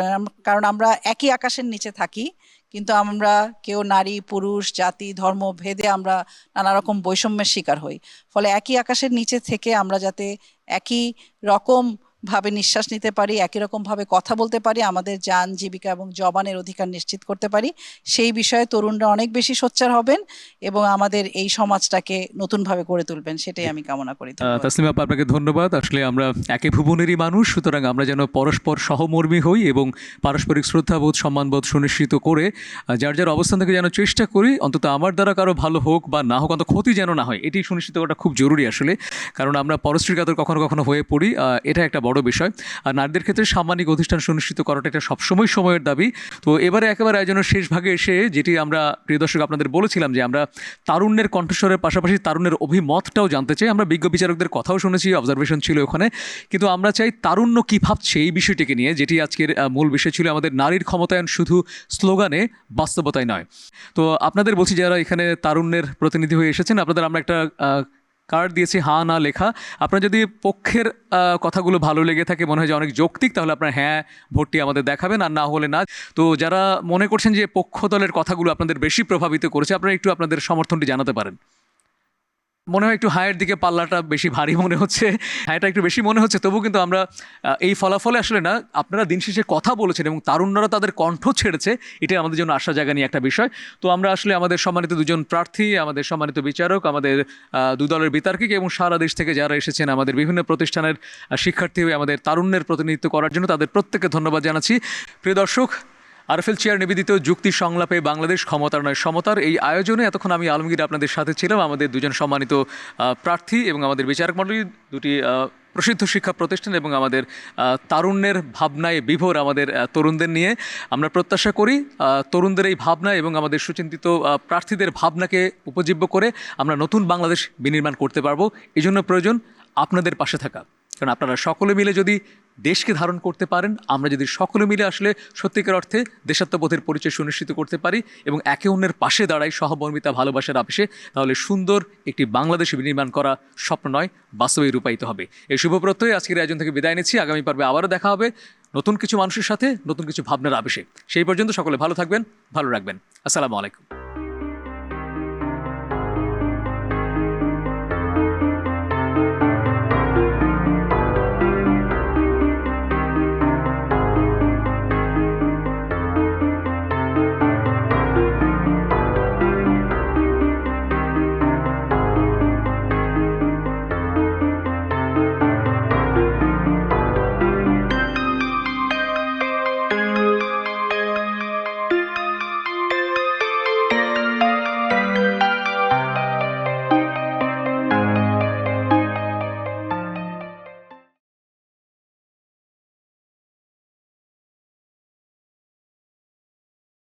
কারণ আমরা একই আকাশের নিচে থাকি, কিন্তু আমরা কেউ নারী পুরুষ জাতি ধর্ম ভেদে আমরা নানা রকম বৈষম্যের শিকার হই। ফলে একই আকাশের নিচে থেকে আমরা যাতে একই রকম ভাবে নিঃশ্বাস নিতে পারি, একই রকম ভাবে কথা বলতে পারি, আমাদের যান জীবিকা এবং জবানের অধিকার নিশ্চিত করতে পারি, সেই বিষয়ে তরুণরা অনেক বেশি সোচ্চার হবেন এবং আমাদের এই সমাজটাকে নতুনভাবে গড়ে তুলবেন, সেটাই আমি কামনা করি। তাসলিমা আপা, আপনাকে ধন্যবাদ। আসলে আমরা একই ভুবনেরই মানুষ, সুতরাং আমরা যেন পরস্পর সহমর্মী হই এবং পারস্পরিক শ্রদ্ধাবোধ সম্মানবোধ সুনিশ্চিত করে যার যার অবস্থান থেকে যেন চেষ্টা করি অন্তত আমার দ্বারা কারো ভালো হোক বা না হোক, অন্তত ক্ষতি যেন না হয়, এটি সুনিশ্চিত করাটা খুব জরুরি আসলে। কারণ আমরা পরশ্রী কাতর কখনো কখনো হয়ে পড়ি, এটা একটা বড় বিষয়। আর নারীদের ক্ষেত্রে সামাজিক অধিষ্ঠান সুনিশ্চিত করাটা এটা সবসময় সময়ের দাবি। তো এবারে একেবারে আয়োজনের শেষ ভাগে এসে যেটি আমরা প্রিয় দর্শক আপনাদের বলেছিলাম যে আমরা তারুণ্যের কণ্ঠস্বরের পাশাপাশি তারুণ্যের অভিমতটাও জানতে চাই। আমরা বিজ্ঞ বিচারকদের কথাও শুনেছি, অবজারভেশন ছিল ওখানে, কিন্তু আমরা চাই তারুণ্য কী ভাবছে এই বিষয়টিকে নিয়ে, যেটি আজকের মূল বিষয় ছিল আমাদের নারীর ক্ষমতায়ন শুধু স্লোগানে, বাস্তবতায় নয়। তো আপনাদের বলছি যারা এখানে তারুণ্যের প্রতিনিধি হয়ে এসেছেন, আপনাদের আমরা একটা কার্ড দিয়েছি হ্যাঁ না লেখা। আপনার যদি পক্ষের কথাগুলো ভালো লেগে থাকে, মনে হয় যে অনেক যৌক্তিক, তাহলে আপনার হ্যাঁ ভোটটি আমাদের দেখাবেন, আর না হলে না। তো যারা মনে করছেন যে পক্ষ দলের কথাগুলো আপনাদের বেশি প্রভাবিত করেছে, আপনারা একটু আপনাদের সমর্থনটি জানাতে পারেন। মনে হয় একটু হায়ের দিকে পাল্লাটা বেশি ভারী মনে হচ্ছে, হায়াটা একটু বেশি মনে হচ্ছে। তবু কিন্তু আমরা এই ফলাফলে আসলে না, আপনারা দিন শেষে কথা বলেছেন এবং তারুণ্যরা তাদের কণ্ঠ ছেড়েছে, এটাই আমাদের জন্য আশা জাগানি একটা বিষয়। তো আমরা আসলে আমাদের সম্মানিত দুজন প্রার্থী, আমাদের সম্মানিত বিচারক, আমাদের দুই দলের বিতার্কিক এবং সারা দেশ থেকে যারা এসেছেন আমাদের বিভিন্ন প্রতিষ্ঠানের শিক্ষার্থী হয়ে আমাদের তারুণ্যের প্রতিনিধিত্ব করার জন্য, তাদের প্রত্যেককে ধন্যবাদ জানাচ্ছি। প্রিয় দর্শক, আরএফএল চেয়ার নিবেদিত যুক্তি সংলাপে বাংলাদেশ ক্ষমতার নয় সমতার এই আয়োজনে এতক্ষণ আমি আলমগীর আপনাদের সাথে ছিলাম। আমাদের দুজন সম্মানিত প্রার্থী এবং আমাদের বিচারক মণ্ডলী, দুটি প্রসিদ্ধ শিক্ষা প্রতিষ্ঠান এবং আমাদের তারুণ্যের ভাবনায় বিভোর আমাদের তরুণদের নিয়ে আমরা প্রত্যাশা করি তরুণদের এই ভাবনা এবং আমাদের সুচিন্তিত প্রার্থীদের ভাবনাকে উপজীব্য করে আমরা নতুন বাংলাদেশ বিনির্মাণ করতে পারবো। এই জন্য প্রয়োজন আপনাদের পাশে থাকা, কারণ আপনারা সকলে মিলে যদি দেশকে ধারণ করতে পারেন, আমরা যদি সকলে মিলে আসলে সত্যিকার অর্থে দেশাত্মবোধের পরিচয় সুনিশ্চিত করতে পারি এবং একে অন্যের পাশে দাঁড়াই সহমর্মিতা ভালোবাসার আবেশে, তাহলে সুন্দর একটি বাংলাদেশ বিনির্মাণ করা স্বপ্ন নয়, বাস্তবে রূপায়িত হবে। এই শুভ প্রত্যয়ে আজকের আয়োজন থেকে বিদায় নিচ্ছি। আগামী পর্বে আবারও দেখা হবে নতুন কিছু মানুষের সাথে, নতুন কিছু ভাবনার আবেশে। সেই পর্যন্ত সকলে ভালো থাকবেন, ভালো রাখবেন। আসসালামু আলাইকুম।